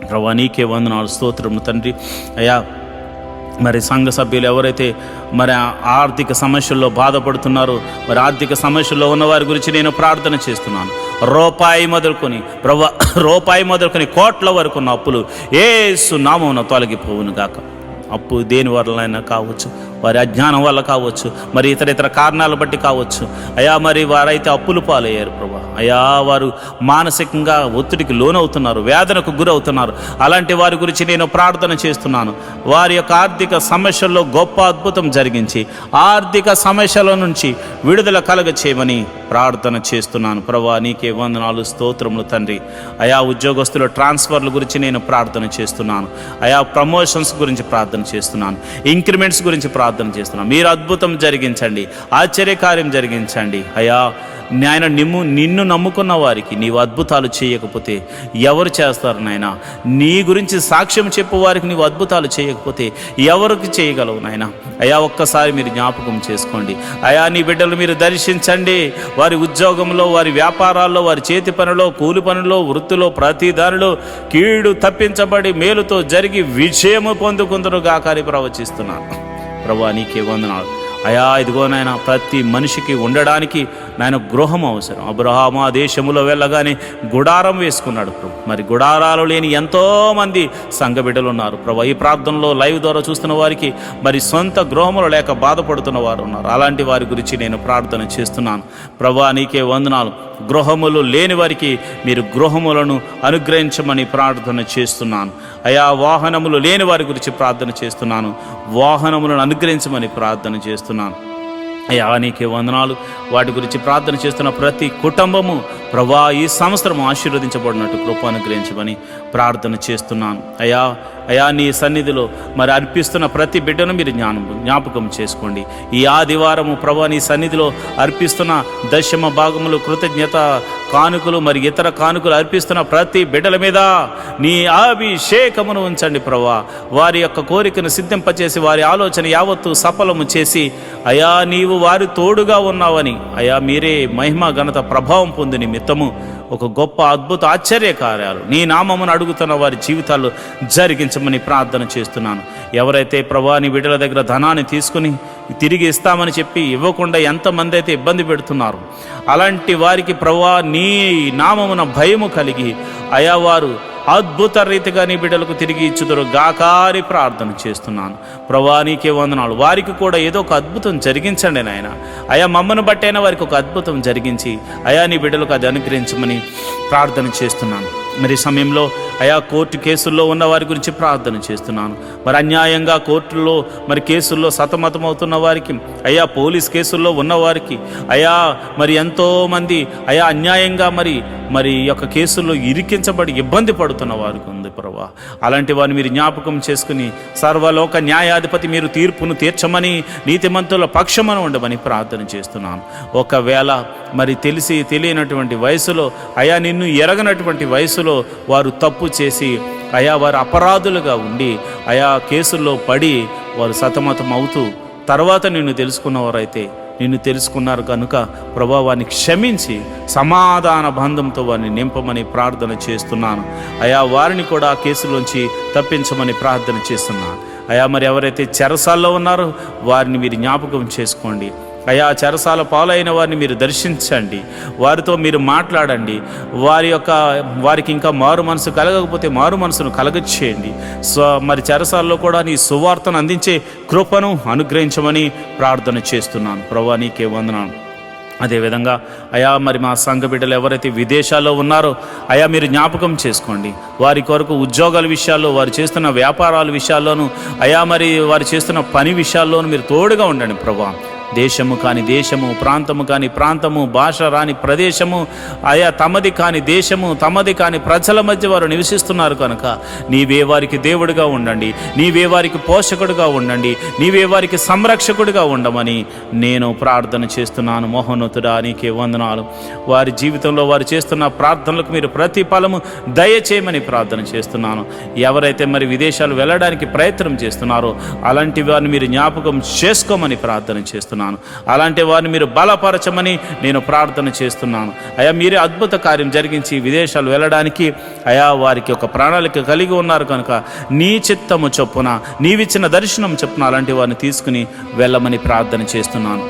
ప్రభువా. నీకే వందనాలు, స్తోత్రము తండ్రి. అయా మరి సంఘ సభ్యులు ఎవరైతే మరి ఆర్థిక సమస్యల్లో బాధపడుతున్నారో, మరి ఆర్థిక సమస్యల్లో ఉన్న వారి గురించి నేను ప్రార్థన చేస్తున్నాను. రూపాయి మొదలుకొని కోట్ల వరకు ఉన్న అప్పులు యేసు నామమున తొలగిపోవును గాక. అప్పు దేని వల్లైనా కావచ్చు, వారి అజ్ఞానం వల్ల కావచ్చు, మరి ఇతర కారణాలు బట్టి కావచ్చు. అయా మరి వారైతే అప్పులు పాలయ్యారు ప్రభా. అయా వారు మానసికంగా ఒత్తిడికి లోనవుతున్నారు, వేదనకు గురవుతున్నారు. అలాంటి వారి గురించి నేను ప్రార్థన చేస్తున్నాను. వారి యొక్క ఆర్థిక సమస్యల్లో గొప్ప అద్భుతం జరిగించి ఆర్థిక సమస్యల నుంచి విడుదల కలగ చేయమని ప్రార్థన చేస్తున్నాను ప్రభా. నీకే వందనాలు, స్తోత్రములు తండ్రి. అయా ఉద్యోగస్తుల ట్రాన్స్ఫర్ల గురించి నేను ప్రార్థన చేస్తున్నాను. అయా ప్రమోషన్స్ గురించి ప్రార్థన చేస్తున్నాను. ఇంక్రిమెంట్స్ గురించి ప్రార్థన చేస్తున్నాను. మీరు అద్భుతం జరిగించండి, ఆశ్చర్యకార్యం జరిగించండి. అయా నాయన నిన్ను నమ్ముకున్న వారికి నీవు అద్భుతాలు చేయకపోతే ఎవరు చేస్తారు నాయన? నీ గురించి సాక్ష్యం చెప్పు వారికి నీవు అద్భుతాలు చేయకపోతే ఎవరికి చేయగలవు నాయన? అయా ఒక్కసారి మీరు జ్ఞాపకం చేసుకోండి. అయా నీ బిడ్డలు మీరు దర్శించండి. వారి ఉద్యోగంలో, వారి వ్యాపారాల్లో, వారి చేతి పనిలో, కూలి పనిలో, వృత్తిలో, ప్రతి దానిలో కీడు తప్పించబడి మేలుతో జరిగి విజయము పొందుకుందరు గాకని ప్రవచిస్తున్నాను ప్రభువా. నీకే వందనాలు. అయా ఇదిగో నాయన, ప్రతి మనిషికి ఉండడానికి నాయన గృహం అవసరం. అబ్రహాము ఆ దేశములో వెళ్ళగానే గుడారం వేసుకున్నాడు ప్రభు. మరి గుడారాలు లేని ఎంతోమంది సంఘ బిడ్డలు ఉన్నారు ప్రభు. ఈ ప్రార్థనలో లైవ్ ద్వారా చూస్తున్న వారికి మరి సొంత గృహములు లేక బాధపడుతున్న వారు ఉన్నారు. అలాంటి వారి గురించి నేను ప్రార్థన చేస్తున్నాను ప్రభు. నీకే వందనాలు. గృహములు లేని వారికి మీరు గృహములను అనుగ్రహించమని ప్రార్థన చేస్తున్నాను. అయా వాహనములు లేని వారి గురించి ప్రార్థన చేస్తున్నాను. వాహనములను అనుగ్రహించమని ప్రార్థన చేస్తున్నాను. అయ్యా నీకే వందనాలు. వాటి గురించి ప్రార్థన చేస్తున్న ప్రతి కుటుంబము ప్రభా ఈ సంవత్సరం ఆశీర్వదించబడినట్టు కృప అనుగ్రహించమని ప్రార్థన చేస్తున్నాను. అయా నీ సన్నిధిలో మరి అర్పిస్తున్న ప్రతి బిడ్డను మీరు జ్ఞాపకం చేసుకోండి. ఈ ఆదివారము ప్రభా నీ సన్నిధిలో అర్పిస్తున్న దశమ భాగములు, కృతజ్ఞత కానుకలు, మరి ఇతర కానుకలు అర్పిస్తున్న ప్రతి బిడ్డల మీద నీ అభిషేకమును ఉంచండి ప్రభా. వారి యొక్క కోరికను సిద్ధింపచేసి వారి ఆలోచన యావత్తు సఫలము చేసి అయా నీవు వారి తోడుగా ఉన్నావని అయా మీరే మహిమ ఘనత ప్రభావం పొంది నిమిత్తము ఒక గొప్ప అద్భుత ఆశ్చర్య కార్యాలు నీ నామమును అడుగుతున్న వారి జీవితాల్లో జరిగించమని ప్రార్థన చేస్తున్నాను. ఎవరైతే ప్రభా నీ బిడ్డల దగ్గర ధనాన్ని తీసుకుని తిరిగి ఇస్తామని చెప్పి ఇవ్వకుండా ఎంతమంది అయితే ఇబ్బంది పెడుతున్నారు, అలాంటి వారికి ప్రభా నీ నామమున భయము కలిగి అయా వారు అద్భుత రీతిగా నీ బిడ్డలకు తిరిగి ఇచ్చుదురు గాకారి ప్రార్థన చేస్తున్నాను ప్రభా. నీకే వందనాలు. వారికి కూడా ఏదో ఒక అద్భుతం జరిగించండి నాయన. అయా మమ్మను బట్టైనా వారికి ఒక అద్భుతం జరిగించి అయా నీ బిడ్డలకు అది అనుగ్రహించమని ప్రార్థన చేస్తున్నాను. మరి సమయంలో అయా కోర్టు కేసుల్లో ఉన్న వారి గురించి ప్రార్థన చేస్తున్నాను. మరి అన్యాయంగా కోర్టుల్లో మరి కేసుల్లో సతమతమవుతున్న వారికి, అయా పోలీస్ కేసుల్లో ఉన్నవారికి, అయా మరి ఎంతోమంది అయా అన్యాయంగా మరి యొక్క కేసుల్లో ఇరికించబడి ఇబ్బంది పడుతున్న వారికి ఉంది ప్రభా. అలాంటి వారిని మీరు జ్ఞాపకం చేసుకుని సర్వలోక న్యాయాధిపతి మీరు తీర్పును తీర్చమని నీతిమంతుల పక్షమను ఉండమని ప్రార్థన చేస్తున్నాను. ఒకవేళ మరి తెలిసి తెలియనటువంటి వయసులో అయా నిన్ను ఎరగనటువంటి వయసులో వారు తప్పు చేసి అయా వారు అపరాధులుగా ఉండి అయా కేసుల్లో పడి వారు సతమతం అవుతూ తర్వాత నిన్ను తెలుసుకున్నవారైతే నిన్ను తెలుసుకున్నారు కనుక ప్రభా వారిని క్షమించి సమాధాన బంధంతో వారిని నింపమని ప్రార్థన చేస్తున్నాను. అయా వారిని కూడా ఆ కేసులోంచి తప్పించమని ప్రార్థన చేస్తున్నాను. అయా మరి ఎవరైతే చెరసాల్లో ఉన్నారో వారిని మీరు జ్ఞాపకం చేసుకోండి. అయా చెరసాల పాలైన వారిని మీరు దర్శించండి, వారితో మీరు మాట్లాడండి. వారికి ఇంకా మారు మనసు కలగకపోతే మారు మనసును కలగచేయండి. మరి చెరసాల్లో కూడా నీ సువార్తను అందించే కృపను అనుగ్రహించమని ప్రార్థన చేస్తున్నాను ప్రభా. నీకే వందనాలు. అదేవిధంగా అయా మరి మా సంఘ బిడ్డలు ఎవరైతే విదేశాల్లో ఉన్నారో అయా మీరు జ్ఞాపకం చేసుకోండి. వారి కొరకు ఉద్యోగాల విషయాల్లో, వారు చేస్తున్న వ్యాపారాల విషయాల్లోనూ అయా మరి వారు చేస్తున్న పని విషయాల్లోనూ మీరు తోడుగా ఉండండి ప్రభా. దేశము కాని దేశము, ప్రాంతము కాని ప్రాంతము, భాష రాని ప్రదేశము, అయా తమది కాని దేశము, తమది కాని ప్రజల మధ్య వారు నివసిస్తున్నారు కనుక నీవే వారికి దేవుడిగా ఉండండి, నీవే వారికి పోషకుడిగా ఉండండి, నీవే వారికి సంరక్షకుడిగా ఉండమని నేను ప్రార్థన చేస్తున్నాను. మహోన్నతుడా నీకే వందనాలు. వారి జీవితంలో వారు చేస్తున్న ప్రార్థనలకు మీరు ప్రతిఫలము దయచేయమని ప్రార్థన చేస్తున్నాను. ఎవరైతే మరి విదేశాలు వెళ్ళడానికి ప్రయత్నం చేస్తున్నారో అలాంటి వారిని మీరు జ్ఞాపకం చేసుకోమని ప్రార్థన చేస్తున్నాను. అలాంటి వారిని మీరు బలపరచమని నేను ప్రార్థన చేస్తున్నాను. అయా మీరే అద్భుత కార్యం జరిగించి విదేశాలు వెళ్ళడానికి అయా వారికి ఒక ప్రణాళిక కలిగి ఉన్నారు కనుక నీ చిత్తము చొప్పున, నీవిచ్చిన దర్శనం చొప్పున అలాంటి వారిని తీసుకుని వెళ్ళమని ప్రార్థన చేస్తున్నాను.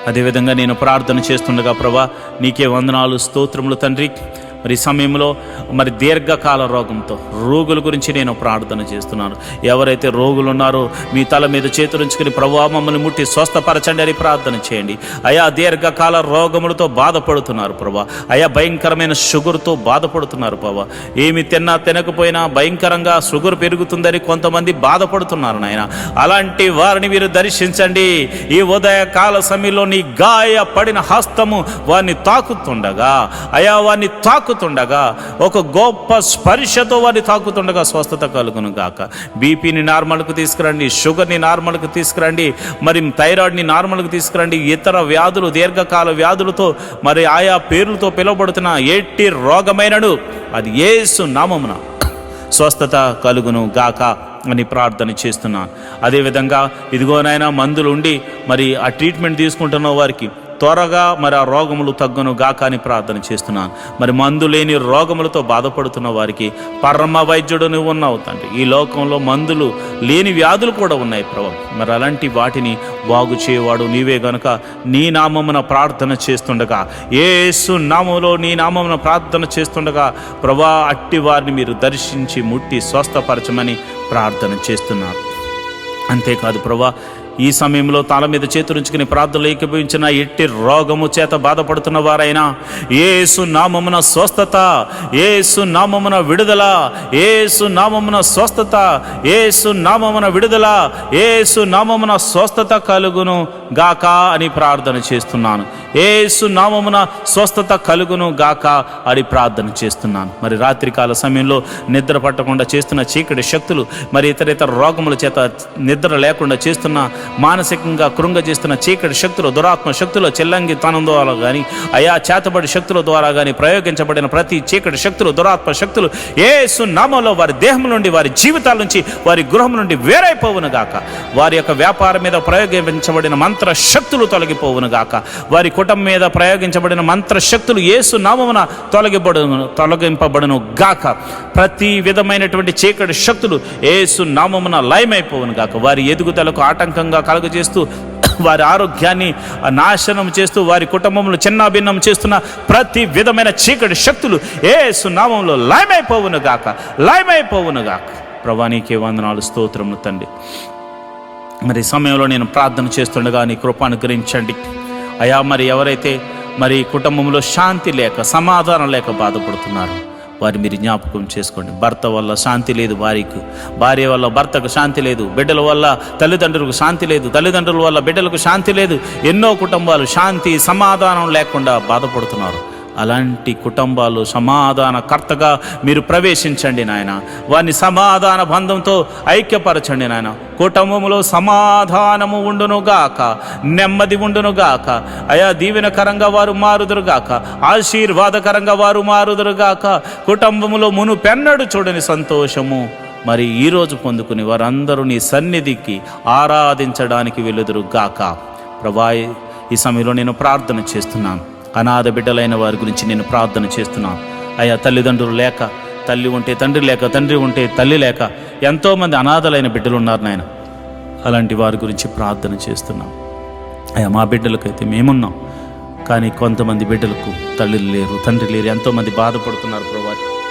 అదేవిధంగా నేను ప్రార్థన చేస్తుండగా ప్రభా నీకే వందనాలు, స్తోత్రములు తండ్రి. మరి ఈ సమయంలో మరి దీర్ఘకాల రోగంతో రోగుల గురించి నేను ప్రార్థన చేస్తున్నాను. ఎవరైతే రోగులు ఉన్నారో మీ తల మీద చేతులుంచుకుని ప్రభువా మమ్మల్ని ముట్టి స్వస్థపరచండి అని ప్రార్థన చేయండి. అయా దీర్ఘకాల రోగములతో బాధపడుతున్నారు ప్రభా, అయా భయంకరమైన షుగర్తో బాధపడుతున్నారు ప్రభా. ఏమి తిన్నా తినకపోయినా భయంకరంగా షుగర్ పెరుగుతుందని కొంతమంది బాధపడుతున్నారు నాయన. అలాంటి వారిని మీరు దర్శించండి. ఈ ఉదయకాల సమయంలో నీ గాయపడిన హస్తము వారిని తాకుతుండగా, అయా వారిని తాకుతుండగా, ఒక గొప్ప స్పర్శతో వారిని తాకుతుండగా స్వస్థత కలుగును గాక. బీపీని నార్మల్కు తీసుకురండి, షుగర్ని నార్మల్కు తీసుకురండి, మరి థైరాయిడ్ని నార్మల్కు తీసుకురండి. ఇతర వ్యాధులు, దీర్ఘకాల వ్యాధులతో మరి ఆయా పేర్లతో పిలువబడుతున్న ఎట్టి రోగమైనను అది యేసు నామమున స్వస్థత కలుగును గాక అని ప్రార్థన చేస్తున్నాను. అదేవిధంగా ఇదిగోనైనా మందులు ఉండి మరి ఆ ట్రీట్మెంట్ తీసుకుంటున్న వారికి త్వరగా మరి ఆ రోగములు తగ్గును గాక అని ప్రార్థన చేస్తున్నాను. మరి మందు లేని రోగములతో బాధపడుతున్న వారికి పరమ వైద్యుడు నువ్వు ఉన్నావు తండ్రి. ఈ లోకంలో మందులు లేని వ్యాధులు కూడా ఉన్నాయి ప్రభు. మరి అలాంటి వాటిని బాగు చేయవాడు నీవే గనుక నీ నామమున ప్రార్థన చేస్తుండగా, యేసు నామములో నీ నామమున ప్రార్థన చేస్తుండగా ప్రభా అట్టి వారిని మీరు దర్శించి ముట్టి స్వస్థపరచమని ప్రార్థన చేస్తున్నారు. అంతేకాదు ప్రభా ఈ సమయంలో తల మీద చేతులుంచుకుని ప్రార్థనలు ఏకీభవించిన ఎట్టి రోగము చేత బాధపడుతున్న వారైనా యేసు నామమున స్వస్థత, యేసు నామమున విడుదల, యేసు నామమున స్వస్థత, యేసు నామమున విడుదల, యేసు నామమున స్వస్థత కలుగును గాక అని ప్రార్థన చేస్తున్నాను. యేసు నామమున స్వస్థత కలుగును గాక అని ప్రార్థన చేస్తున్నాను. మరి రాత్రికాల సమయంలో నిద్ర పట్టకుండా చేస్తున్న చీకటి శక్తులు, మరి ఇతర రోగముల చేత నిద్ర లేకుండా చేస్తున్న, మానసికంగా కృంగజేస్తున్న చీకటి శక్తులు, దురాత్మ శక్తులు, చెల్లంగి తనం ద్వారా కానీ అయా చేతబడి శక్తుల ద్వారా కానీ ప్రయోగించబడిన ప్రతి చీకటి శక్తులు, దురాత్మ శక్తులు యేసు నామములో వారి దేహం నుండి, వారి జీవితాల నుంచి, వారి గృహం నుండి వేరైపోవును గాక. వారి యొక్క వ్యాపారం మీద ప్రయోగించబడిన మంత్ర శక్తులు తొలగిపోవును గాక. వారి కుటుంబం మీద ప్రయోగించబడిన మంత్ర శక్తులు యేసు నామమున తొలగింపబడును గాక. ప్రతి విధమైనటువంటి చీకటి శక్తులు యేసు నామమున లయమైపోవును గాక. వారి ఎదుగుదలకు ఆటంకంగా కలుగజేస్తూ, వారి ఆరోగ్యాన్ని నాశనం చేస్తూ, వారి కుటుంబంలో చిన్నాభిన్నం చేస్తున్న ప్రతి విధమైన చీకటి శక్తులు యేసు నామములో లయమైపోవును గాక, లయమైపోవును గాక. ప్రభువా నీకే వందనాలు, స్తోత్రములు తండ్రి. మరి సమయంలో నేను ప్రార్థన చేస్తుండగా నీ కృప అనుగ్రహించండి అయా. మరి ఎవరైతే మరి కుటుంబంలో శాంతి లేక, సమాధానం లేక బాధపడుతున్నారు వారి మీరు జ్ఞాపకం చేసుకోండి. భర్త వల్ల శాంతి లేదు వారికి, భార్య వల్ల భర్తకు శాంతి లేదు, బిడ్డల వల్ల తల్లిదండ్రులకు శాంతి లేదు, తల్లిదండ్రుల వల్ల బిడ్డలకు శాంతి లేదు. ఎన్నో కుటుంబాలు శాంతి సమాధానం లేకుండా బాధపడుతున్నారు. అలాంటి కుటుంబాలు సమాధానకర్తగా మీరు ప్రవేశించండి నాయన. వారిని సమాధాన బంధంతో ఐక్యపరచండి నాయన. కుటుంబంలో సమాధానము ఉండునుగాక, నెమ్మది ఉండునుగాక అయా. దీవెనకరంగా వారు మారుదురుగాక, ఆశీర్వాదకరంగా వారు మారుదురుగాక. కుటుంబంలో మునుపెన్నడు చూడని సంతోషము మరి ఈరోజు పొందుకుని వారందరూ నీ సన్నిధికి ఆరాధించడానికి వెలుదురుగాక. ప్రభా ఈ సమయంలో నేను ప్రార్థన చేస్తున్నాను. అనాథ బిడ్డలైన వారి గురించి నేను ప్రార్థన చేస్తున్నాను అయ్యా. తల్లిదండ్రులు లేక, తల్లి ఉంటే తండ్రి లేక, తండ్రి ఉంటే తల్లి లేక ఎంతోమంది అనాథలైన బిడ్డలు ఉన్నారు నాయన. అలాంటి వారి గురించి ప్రార్థన చేస్తున్నాం అయ్యా. మా బిడ్డలకైతే మేమున్నాం, కానీ కొంతమంది బిడ్డలకు తల్లిలు లేరు, తండ్రి లేరు, ఎంతోమంది బాధపడుతున్నారు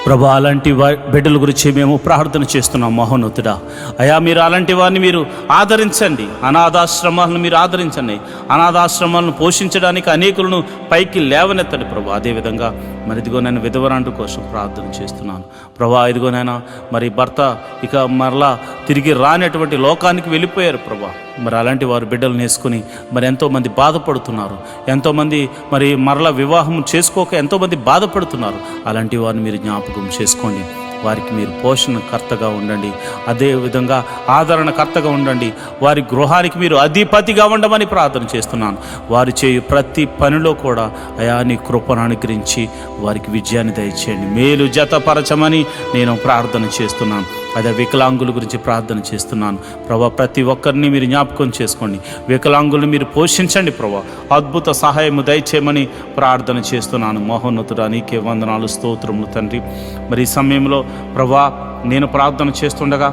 ప్రభా. అలాంటి బిడ్డల గురించి మేము ప్రార్థన చేస్తున్నాం మహోన్నతుడా అయా. మీరు అలాంటి వారిని మీరు ఆదరించండి, అనాథాశ్రమాలను మీరు ఆదరించండి. అనాథాశ్రమాలను పోషించడానికి అనేకులను పైకి లేవనెత్తండి ప్రభా. అదేవిధంగా మరి ఇదిగో నేను విధవరాండు కోసం ప్రార్థన చేస్తున్నాను ప్రభా. ఇదిగోనైనా మరి భర్త ఇక మరలా తిరిగి రానటువంటి లోకానికి వెళ్ళిపోయారు ప్రభా. మరి అలాంటి వారు బిడ్డలను వేసుకుని మరి ఎంతోమంది బాధపడుతున్నారు, ఎంతోమంది మరి మరలా వివాహం చేసుకోక ఎంతోమంది బాధపడుతున్నారు. అలాంటి వారిని మీరు జ్ఞాపకం చేసుకోండి. వారికి మీరు పోషణకర్తగా ఉండండి, అదేవిధంగా ఆదరణకర్తగా ఉండండి. వారి గృహానికి మీరు అధిపతిగా ఉండమని ప్రార్థన చేస్తున్నాను. వారు చేయు ప్రతి పనిలో కూడా అయా నీ కృపను అనుగ్రహించి వారికి విజయాన్ని దయచేయండి, మేలు జతపరచమని నేను ప్రార్థన చేస్తున్నాను. అదే వికలాంగుల గురించి ప్రార్థన చేస్తున్నాను ప్రభా. ప్రతి ఒక్కరిని మీరు జ్ఞాపకం చేసుకోండి, వికలాంగులను మీరు పోషించండి ప్రభా. అద్భుత సహాయము దయచేయమని ప్రార్థన చేస్తున్నాను. మహోన్నతుడా నీకే వందనాలు, స్తోత్రములు తండ్రి. మరి ఈ సమయంలో ప్రభా నేను ప్రార్థన చేస్తుండగా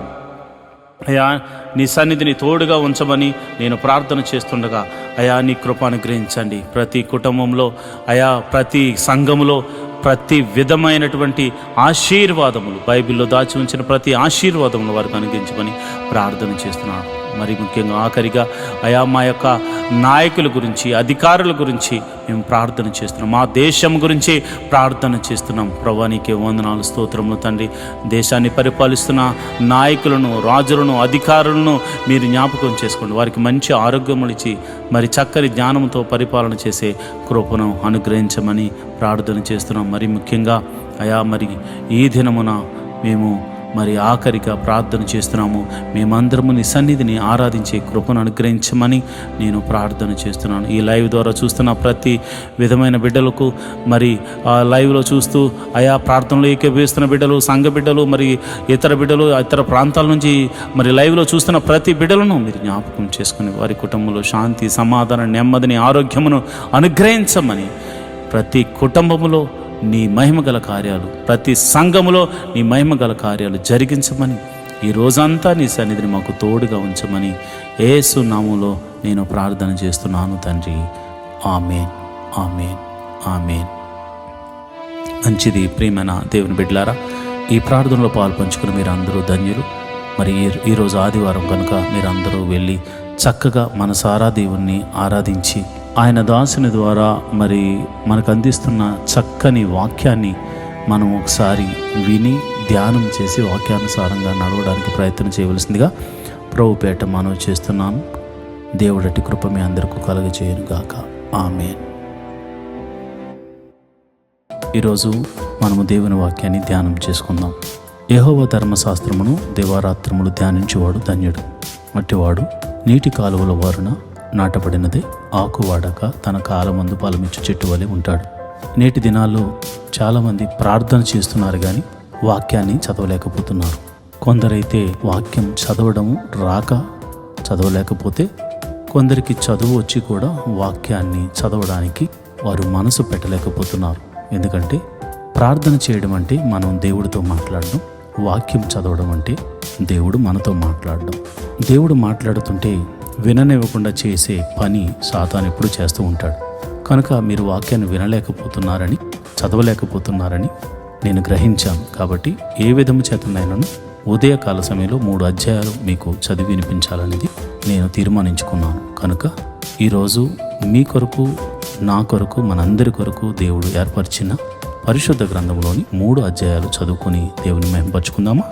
అయ్యా నీ సన్నిధిని తోడుగా ఉంచమని నేను ప్రార్థన చేస్తుండగా అయా నీ కృప అనుగ్రహించండి. ప్రతి కుటుంబంలో అయా ప్రతి సంఘములో ప్రతి విధమైనటువంటి ఆశీర్వాదములు, బైబిల్లో దాచి ఉంచిన ప్రతి ఆశీర్వాదములు వారికి అనుగ్రహించమని ప్రార్థన చేస్తున్నాను. మరి ముఖ్యంగా ఆఖరిగా అయా మా యొక్క నాయకుల గురించి, అధికారుల గురించి మేము ప్రార్థన చేస్తున్నాం. మా దేశం గురించి ప్రార్థన చేస్తున్నాం. ప్రభువా నీకే వందనాలు, స్తోత్రములు తండ్రి. దేశాన్ని పరిపాలిస్తున్న నాయకులను, రాజులను, అధికారులను మీరు జ్ఞాపకం చేసుకోండి. వారికి మంచి ఆరోగ్యములు ఇచ్చి మరి చక్కని జ్ఞానంతో పరిపాలన చేసే కృపను అనుగ్రహించమని ప్రార్థన చేస్తున్నాం. మరి ముఖ్యంగా అయా మరి ఈ దినమున మేము మరి ఆఖరిగా ప్రార్థన చేస్తున్నాము. మేమందరము నీ సన్నిధిని ఆరాధించే కృపను అనుగ్రహించమని నేను ప్రార్థన చేస్తున్నాను. ఈ లైవ్ ద్వారా చూస్తున్న ప్రతి విధమైన బిడ్డలకు, మరి ఆ లైవ్లో చూస్తూ ఆయా ప్రార్థనలో ఏకీభవిస్తున్న బిడ్డలు, సంఘ బిడ్డలు, మరి ఇతర బిడ్డలు, ఇతర ప్రాంతాల నుంచి మరి లైవ్లో చూస్తున్న ప్రతి బిడ్డలను మీరు జ్ఞాపకం చేసుకుని వారి కుటుంబంలో శాంతి, సమాధానం, నెమ్మదిని, ఆరోగ్యమును అనుగ్రహించమని, ప్రతి కుటుంబములో నీ మహిమగల కార్యాలు, ప్రతి సంఘములో నీ మహిమగల కార్యాలు జరిగించమని, ఈ రోజంతా నీ సన్నిధిని మాకు తోడుగా ఉంచమని యేసు నామములో నేను ప్రార్థన చేస్తున్నాను తండ్రి. ఆమేన్, ఆమేన్, ఆమేన్. మంచిది ప్రియమైన దేవుని బిడ్డలారా, ఈ ప్రార్థనలో పాల్పంచుకుని మీరు అందరూ ధన్యులు. మరి ఈరోజు ఆదివారం కనుక మీరందరూ వెళ్ళి చక్కగా మనసారా దేవుణ్ణి ఆరాధించి ఆయన దాసుని ద్వారా మరి మనకు అందిస్తున్న చక్కని వాక్యాన్ని మనం ఒకసారి విని ధ్యానం చేసి వాక్యానుసారంగా నడవడానికి ప్రయత్నం చేయవలసిందిగా ప్రభుపేట మనవి చేస్తున్నాను. దేవుడటి కృప మీ అందరికీ కలుగజేయును గాక. ఆమేన్. ఈరోజు మనము దేవుని వాక్యాన్ని ధ్యానం చేసుకుందాం. యెహోవా ధర్మశాస్త్రమును దివారాత్రములు ధ్యానించేవాడు ధన్యుడు. అట్టివాడు నీటి కాలువల వారున నాటబడినదే, ఆకు వాడక తన కాలమందు ఫలమిచ్చు చెట్టు వలె ఉంటాడు. నేటి దినాల్లో చాలామంది ప్రార్థన చేస్తున్నారు కానీ వాక్యాన్ని చదవలేకపోతున్నారు. కొందరైతే వాక్యం చదవడం రాక చదవలేకపోతే, కొందరికి చదువు వచ్చి కూడా వాక్యాన్ని చదవడానికి వారు మనసు పెట్టలేకపోతున్నారు. ఎందుకంటే ప్రార్థన చేయడం అంటే మనం దేవుడితో మాట్లాడడం, వాక్యం చదవడం అంటే దేవుడు మనతో మాట్లాడడం. దేవుడు మాట్లాడుతుంటే విననివ్వకుండా చేసే పని సాతాను ఎప్పుడు చేస్తూ ఉంటాడు. కనుక మీరు వాక్యాన్ని వినలేకపోతున్నారని, చదవలేకపోతున్నారని నేను గ్రహించాను. కాబట్టి ఏ విధము చేతనైనాను ఉదయకాల సమయంలో 3 అధ్యాయాలు మీకు చదివి వినిపించాలనేది నేను తీర్మానించుకున్నాను. కనుక ఈరోజు మీ కొరకు, నా కొరకు, మనందరి కొరకు దేవుడు ఏర్పరిచిన పరిశుద్ధ గ్రంథంలోని 3 అధ్యాయాలు చదువుకొని దేవుని మహిమపరుచుకుందామా?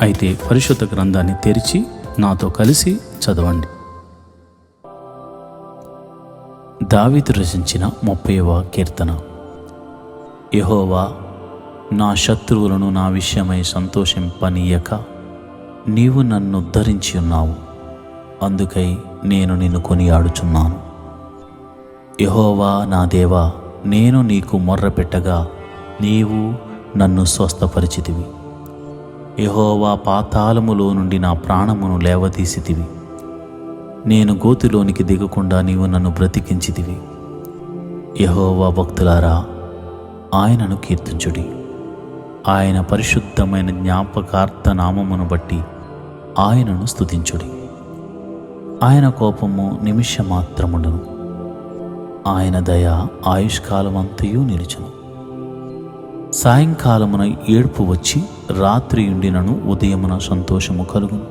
అయితే పరిశుద్ధ గ్రంథాన్ని తెరిచి నాతో కలిసి చదవండి. దావీదు రచించిన 30వ కీర్తన. యెహోవా, నా శత్రువులను నా విషయమై సంతోషింపనీయక నీవు నన్ను ఉద్ధరించి ఉన్నావు. అందుకై నేను నిన్ను కొనియాడుచున్నాను. యెహోవా నా దేవా, నేను నీకు మొర్రపెట్టగా నీవు నన్ను స్వస్థపరిచితివి. యెహోవా, పాతాళములో నుండి నా ప్రాణమును లేవదీసితివి. నేను గోతిలోనికి దిగకుండా నీవు నన్ను బ్రతికించితివి. యెహోవా భక్తులారా, ఆయనను కీర్తించుడి. ఆయన పరిశుద్ధమైన జ్ఞాపకార్థ నామమును బట్టి ఆయనను స్తుతించుడి. ఆయన కోపము నిమిషమాత్రముండును, ఆయన దయ ఆయుష్కాలమంతయు నిలుచును. సాయంకాలమున ఏడ్పు వచ్చి రాత్రి ఉండినను ఉదయమున సంతోషము కలుగును.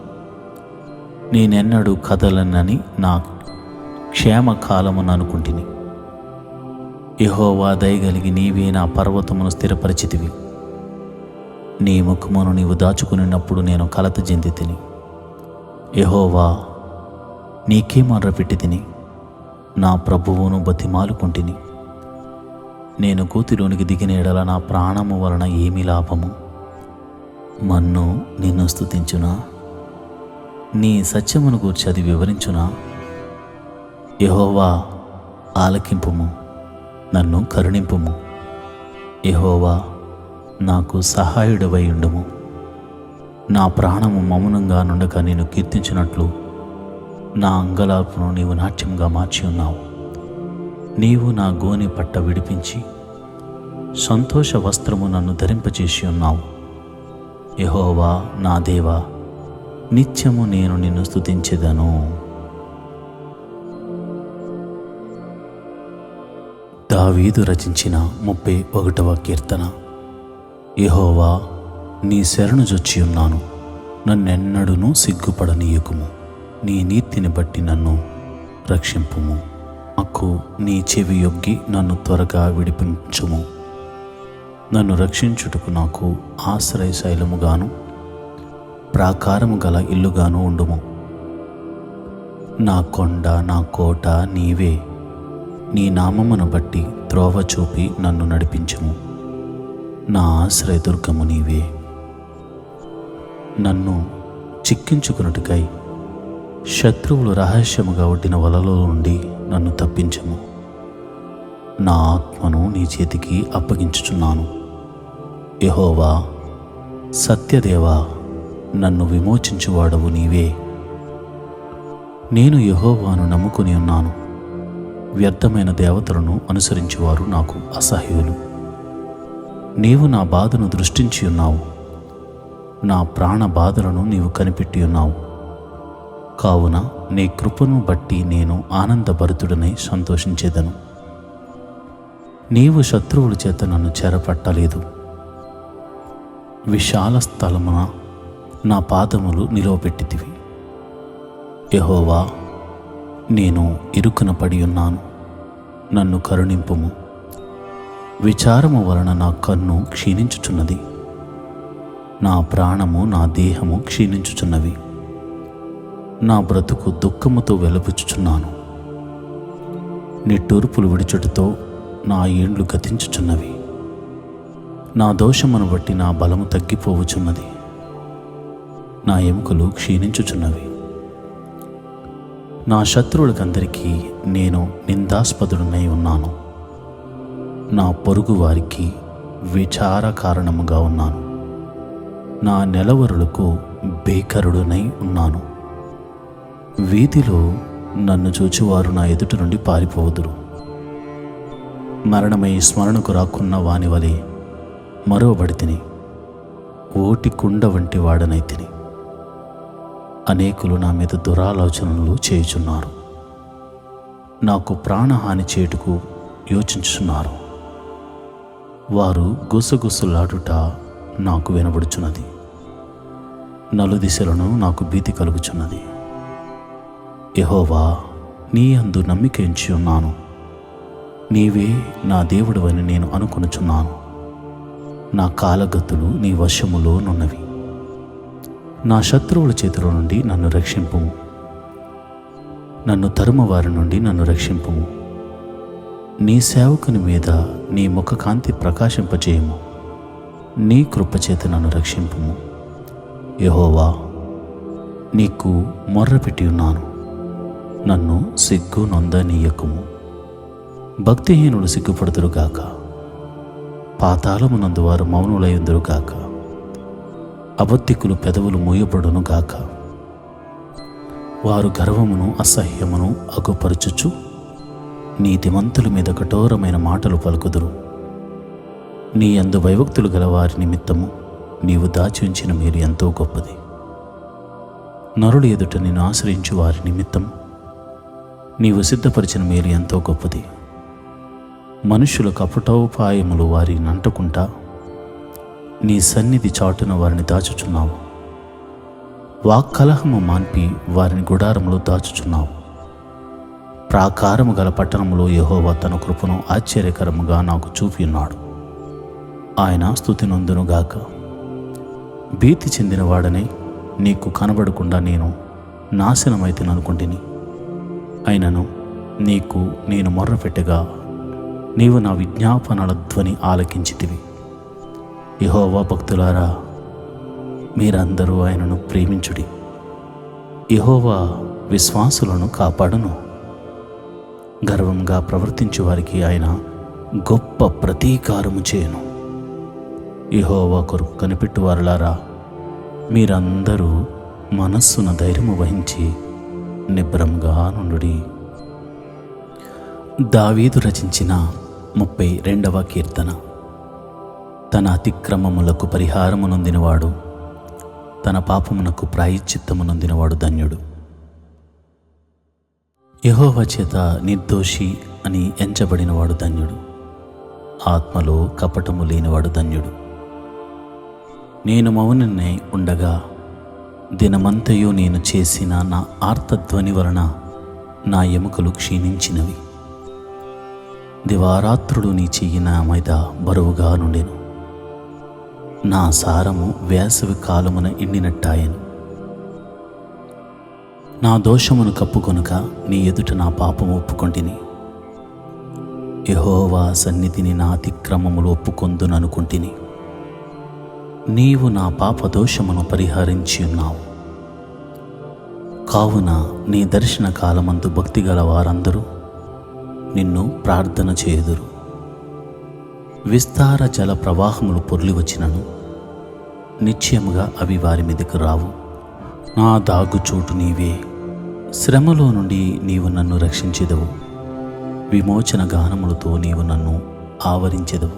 నేనెన్నడూ కదలనని నా క్షేమకాలమును అనుకుంటుని. యెహోవా, దయగలిగి నీవే నా పర్వతమును స్థిరపరిచితివి. నీ ముఖమును నీవు దాచుకున్నప్పుడు నేను కలత చెంది తిని. యెహోవా, నీకే మొర్రపెట్టి తిని నా ప్రభువును బతిమాలుకుంటుని. నేను గోతిలోనికి దిగిన ఎడల నా ప్రాణము వలన ఏమి లాభము? మన్ను నిన్ను స్తుతించునా? నీ సత్యమును గూర్చి అది వివరించునా? యెహోవా, ఆలకింపుము, నన్ను కరుణింపుము. యెహోవా, నాకు సహాయుడవై ఉండుము. నా ప్రాణము మౌనంగా నుండక నేను కీర్తించినట్లు నా అంగలార్పును నీవు నాట్యంగా మార్చి ఉన్నావు. నీవు నా గోని పట్ట విడిపించి సంతోష వస్త్రము నన్ను ధరింపచేసి ఉన్నావు. యెహోవా నా దేవా, నిత్యము నేను నిన్ను స్తుతించెదను. దావీదు రచించిన 31వ కీర్తన. యెహోవా, నీ శరణు జొచ్చియున్నాను, నన్నెన్నడూనూ సిగ్గుపడనీయకుము. నీ నీతిని బట్టి నన్ను రక్షింపుము. నాకు నీ చెవి యొగ్గి నన్ను త్వరగా విడిపించుము. నన్ను రక్షించుటకు నాకు ఆశ్రయశైలముగాను ప్రాకారము గల ఇల్లుగాను ఉండుము. నా కొండ, నా కోట నీవే. నీ నామమును బట్టి త్రోవ చూపి నన్ను నడిపించుము. నా ఆశ్రయదుర్గము నీవే. నన్ను చిక్కించుకున్నట్టుకై శత్రువులు రహస్యముగా ఒడ్డిన వలలో నుండి నన్ను తప్పించుము. నా ఆత్మను నీ చేతికి అప్పగించుచున్నాను. యెహోవా, సత్యదేవా, నన్ను విమోచించువాడవు నీవే. నేను యెహోవాను నమ్ముకుని ఉన్నాను. వ్యర్థమైన దేవతలను అనుసరించేవారు నాకు అసహ్యులు. నీవు నా బాధను దృష్టించి ఉన్నావు. నా ప్రాణ బాధలను నీవు కనిపెట్టి ఉన్నావు. కావున నీ కృపను బట్టి నేను ఆనందభరితుడనై సంతోషించేదను. నీవు శత్రువుల చేత నన్ను చెరపట్టలేదు. విశాల స్థలమున నా పాదములు నిలవబెట్టితివి. యెహోవా, నేను ఇరుకున పడి ఉన్నాను, నన్ను కరుణింపుము. విచారము వలన నా కన్ను క్షీణించుచున్నది, నా ప్రాణము నా దేహము క్షీణించుచున్నవి. నా బ్రతుకు దుఃఖముతో వెలపుచ్చుచున్నాను. నిట్టూర్పులు విడిచుటతో నా ఏండ్లు గతించుచున్నవి. నా దోషమును బట్టి నా బలము తగ్గిపోవుచున్నది, నా ఎముకలు క్షీణించుచున్నవి. నా శత్రువులకందరికీ నేను నిందాస్పదుడనై ఉన్నాను. నా పొరుగు వారికి విచార కారణముగా ఉన్నాను. నా నెలవరులకు బేకరుడునై ఉన్నాను. వీధిలో నన్ను చూచువారు నా ఎదుట నుండి పారిపోవుదురు. మరణమై స్మరణకు రాకున్న వాని వలె మరువబడితిని. ఓటి కుండ వంటి వాడనైతిని. అనేకులు నా మీద దురాలోచనలు చేయుచున్నారు. నాకు ప్రాణహాని చేయుటకు యోచించుచున్నారు. వారు గుసగుసలాడుట నాకు వినబడుచున్నది. నలుదిశలను నాకు భీతి కలుగుచున్నది. యెహోవా, నీ యందు నమ్మిక ఉంచి ఉన్నాను. నీవే నా దేవుడవని నేను అనుకొనుచున్నాను. నా కాలగతులు నీ వశములోనున్నవి. నా శత్రువుల చేతిలో నుండి నన్ను రక్షింపుము. నన్ను తరుమవారి నుండి నన్ను రక్షింపుము. నీ సేవకుని మీద నీ ముఖకాంతి ప్రకాశింపజేయము. నీ కృపచేత నన్ను రక్షింపుము. యెహోవా, నీకు మొర్రపెట్టి ఉన్నాను, నన్ను సిగ్గు నొందనీయకుము. భక్తిహీనులు సిగ్గుపడుదురుగాక, పాతాళమునందు వారు మౌనులయుందురుగాక. అబద్ధికులు పెదవులు మూయబడునుగాక. వారు గర్వమును అసహ్యమును అగుపరచుచు నీతిమంతుల మీద కఠోరమైన మాటలు పలుకుదురు. నీ యందు భయభక్తులు గల వారి నిమిత్తము నీవు దాచి ఉంచిన మేలు ఎంతో గొప్పది. నరుడు ఎదుట నిన్ను ఆశ్రయించు వారి నిమిత్తం నీవు సిద్ధపరిచిన మేలు ఎంతో గొప్పది. మనుష్యుల కపటోపాయములు వారిని అంటకుంటా నీ సన్నిధి చాటున వారిని దాచుచున్నావు. వాక్కలహము మాన్పి వారిని గుడారములో దాచుచున్నావు. ప్రాకారము గల పట్టణములో యెహోవా తన కృపను ఆశ్చర్యకరముగా నాకు చూపి ఉన్నాడు. ఆయన స్తుతి నొందునుగాక. భీతి చెందిన వాడనై నీకు కనబడకుండా నేను నాశనమైతేననుకుంటుని. అయినను నీకు నేను మొర్రపెట్టగా నీవు నా విజ్ఞాపనల ధ్వని ఆలకించితివి. యెహోవా భక్తులారా, మీరందరూ ఆయనను ప్రేమించుడి. యెహోవా విశ్వాసులను కాపాడును. గర్వంగా ప్రవర్తించు వారికి ఆయన గొప్ప ప్రతీకారము చేయను. యెహోవా కొరకు కనిపెట్టువారులారా, మీరందరూ మనస్సున ధైర్యము వహించి నిబ్రంగా నుండుడి. దావీదు రచించిన 32వ కీర్తన. తన అతిక్రమములకు పరిహారము నొందినవాడు, తన పాపమునకు ప్రాయశ్చిత్తము నొందినవాడు ధన్యుడు. యెహోవా చేత నిర్దోషి అని ఎంచబడినవాడు ధన్యుడు. ఆత్మలో కపటము లేనివాడు ధన్యుడు. నేను మౌననై ఉండగా దినమంతయు నేను చేసిన నా ఆర్తధ్వని వలన నా ఎముకలు క్షీణించినవి. దివారాత్రులు నీ చెయ్యి నా మీద బరువుగా నుండెను. నా సారము వేసవి కాలమున ఎండినట్టాయెను. నా దోషమును కప్పుకొనుక నీ ఎదుట నా పాపము ఒప్పుకొంటిని. యెహోవా సన్నిధిని నా అతిక్రమములు ఒప్పుకొందుననుకుంటిని. నీవు నా పాప దోషమును పరిహరించి ఉన్నావు. కావున నీ దర్శన కాలమందు భక్తిగల వారందరూ నిన్ను ప్రార్థన చేయుదురు. విస్తార జల ప్రవాహములు పొర్లి వచ్చినను నిశ్చయముగా అవి వారి మీదకు రావు. నా దాగుచోటు నీవే. శ్రమలో నుండి నీవు నన్ను రక్షించెదవు. విమోచన గానములతో నీవు నన్ను ఆవరించెదవు.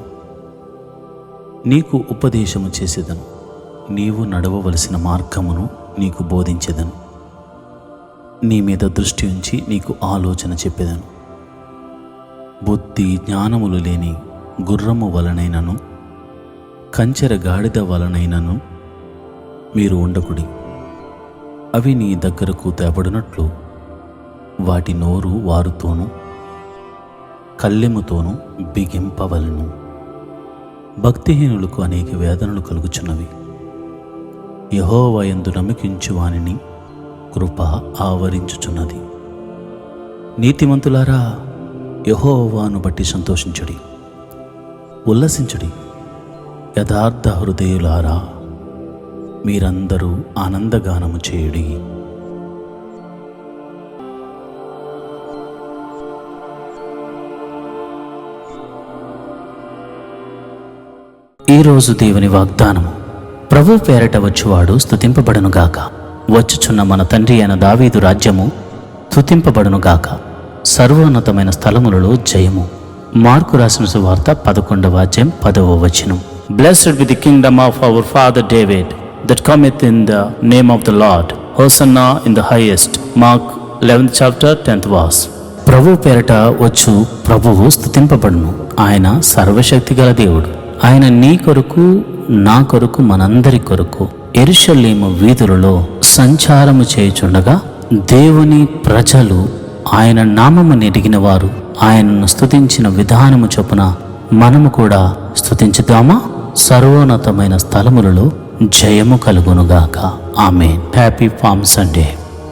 నీకు ఉపదేశము చేసేదను. నీవు నడవవలసిన మార్గమును నీకు బోధించెదను. నీ మీద దృష్టి ఉంచి నీకు ఆలోచన చెప్పెదను. బుద్ధి జ్ఞానములు లేని గుర్రము వలనైనను కంచెర గాడిద వలనైనను మీరు ఉండకుడి. అవి నీ దగ్గరకు తేబడినట్లు వాటి నోరు వారుతోనూ కళ్ళెముతోనూ బిగింపవలను. భక్తిహీనులకు అనేక వేదనలు కలుగుచున్నవి. యెహోవా యందు నమ్మకించు వానిని కృప ఆవరించుచున్నది. నీతిమంతులారా, యెహోవాను బట్టి సంతోషించుడి, ఉల్లసించుడి. యథార్థ హృదయులారా, మీరందరూ ఆనందగానము చేయుడి. ఈరోజు దేవుని వాగ్దానము. ప్రభు పేరట వచ్చువాడు స్తుతింపబడునుగాక. వచ్చుచున్న మన తండ్రి అయిన దావీదు రాజ్యము స్తుతింపబడునుగాక. సర్వోన్నతమైన స్థలములలో జయము. మార్కు రాసిన సువార్త 11వ అధ్యాయం 10వ వచనం. Blessed be the kingdom of our father David that cometh in the name of the Lord. Hosanna in the highest. Mark 11th chapter 10th verse. ప్రభు పేరట వచ్చు ప్రభువు స్తుతింపబడును. ఆయన సర్వశక్తి గల దేవుడు. ఆయన నీ కొరకు, నా కొరకు, మనందరి కొరకు యెరూషలేము వీధులలో సంచారము చేయుచుండగా దేవుని ప్రజలు ఆయన నామము ఎరిగిన వారు ఆయనను స్తుతించిన విధానము చొప్పున మనము కూడా స్తుతించుదామా? సర్వోన్నతమైన స్థలములలో జయము కలుగునుగాక. ఆమేన్. Happy palm Sunday.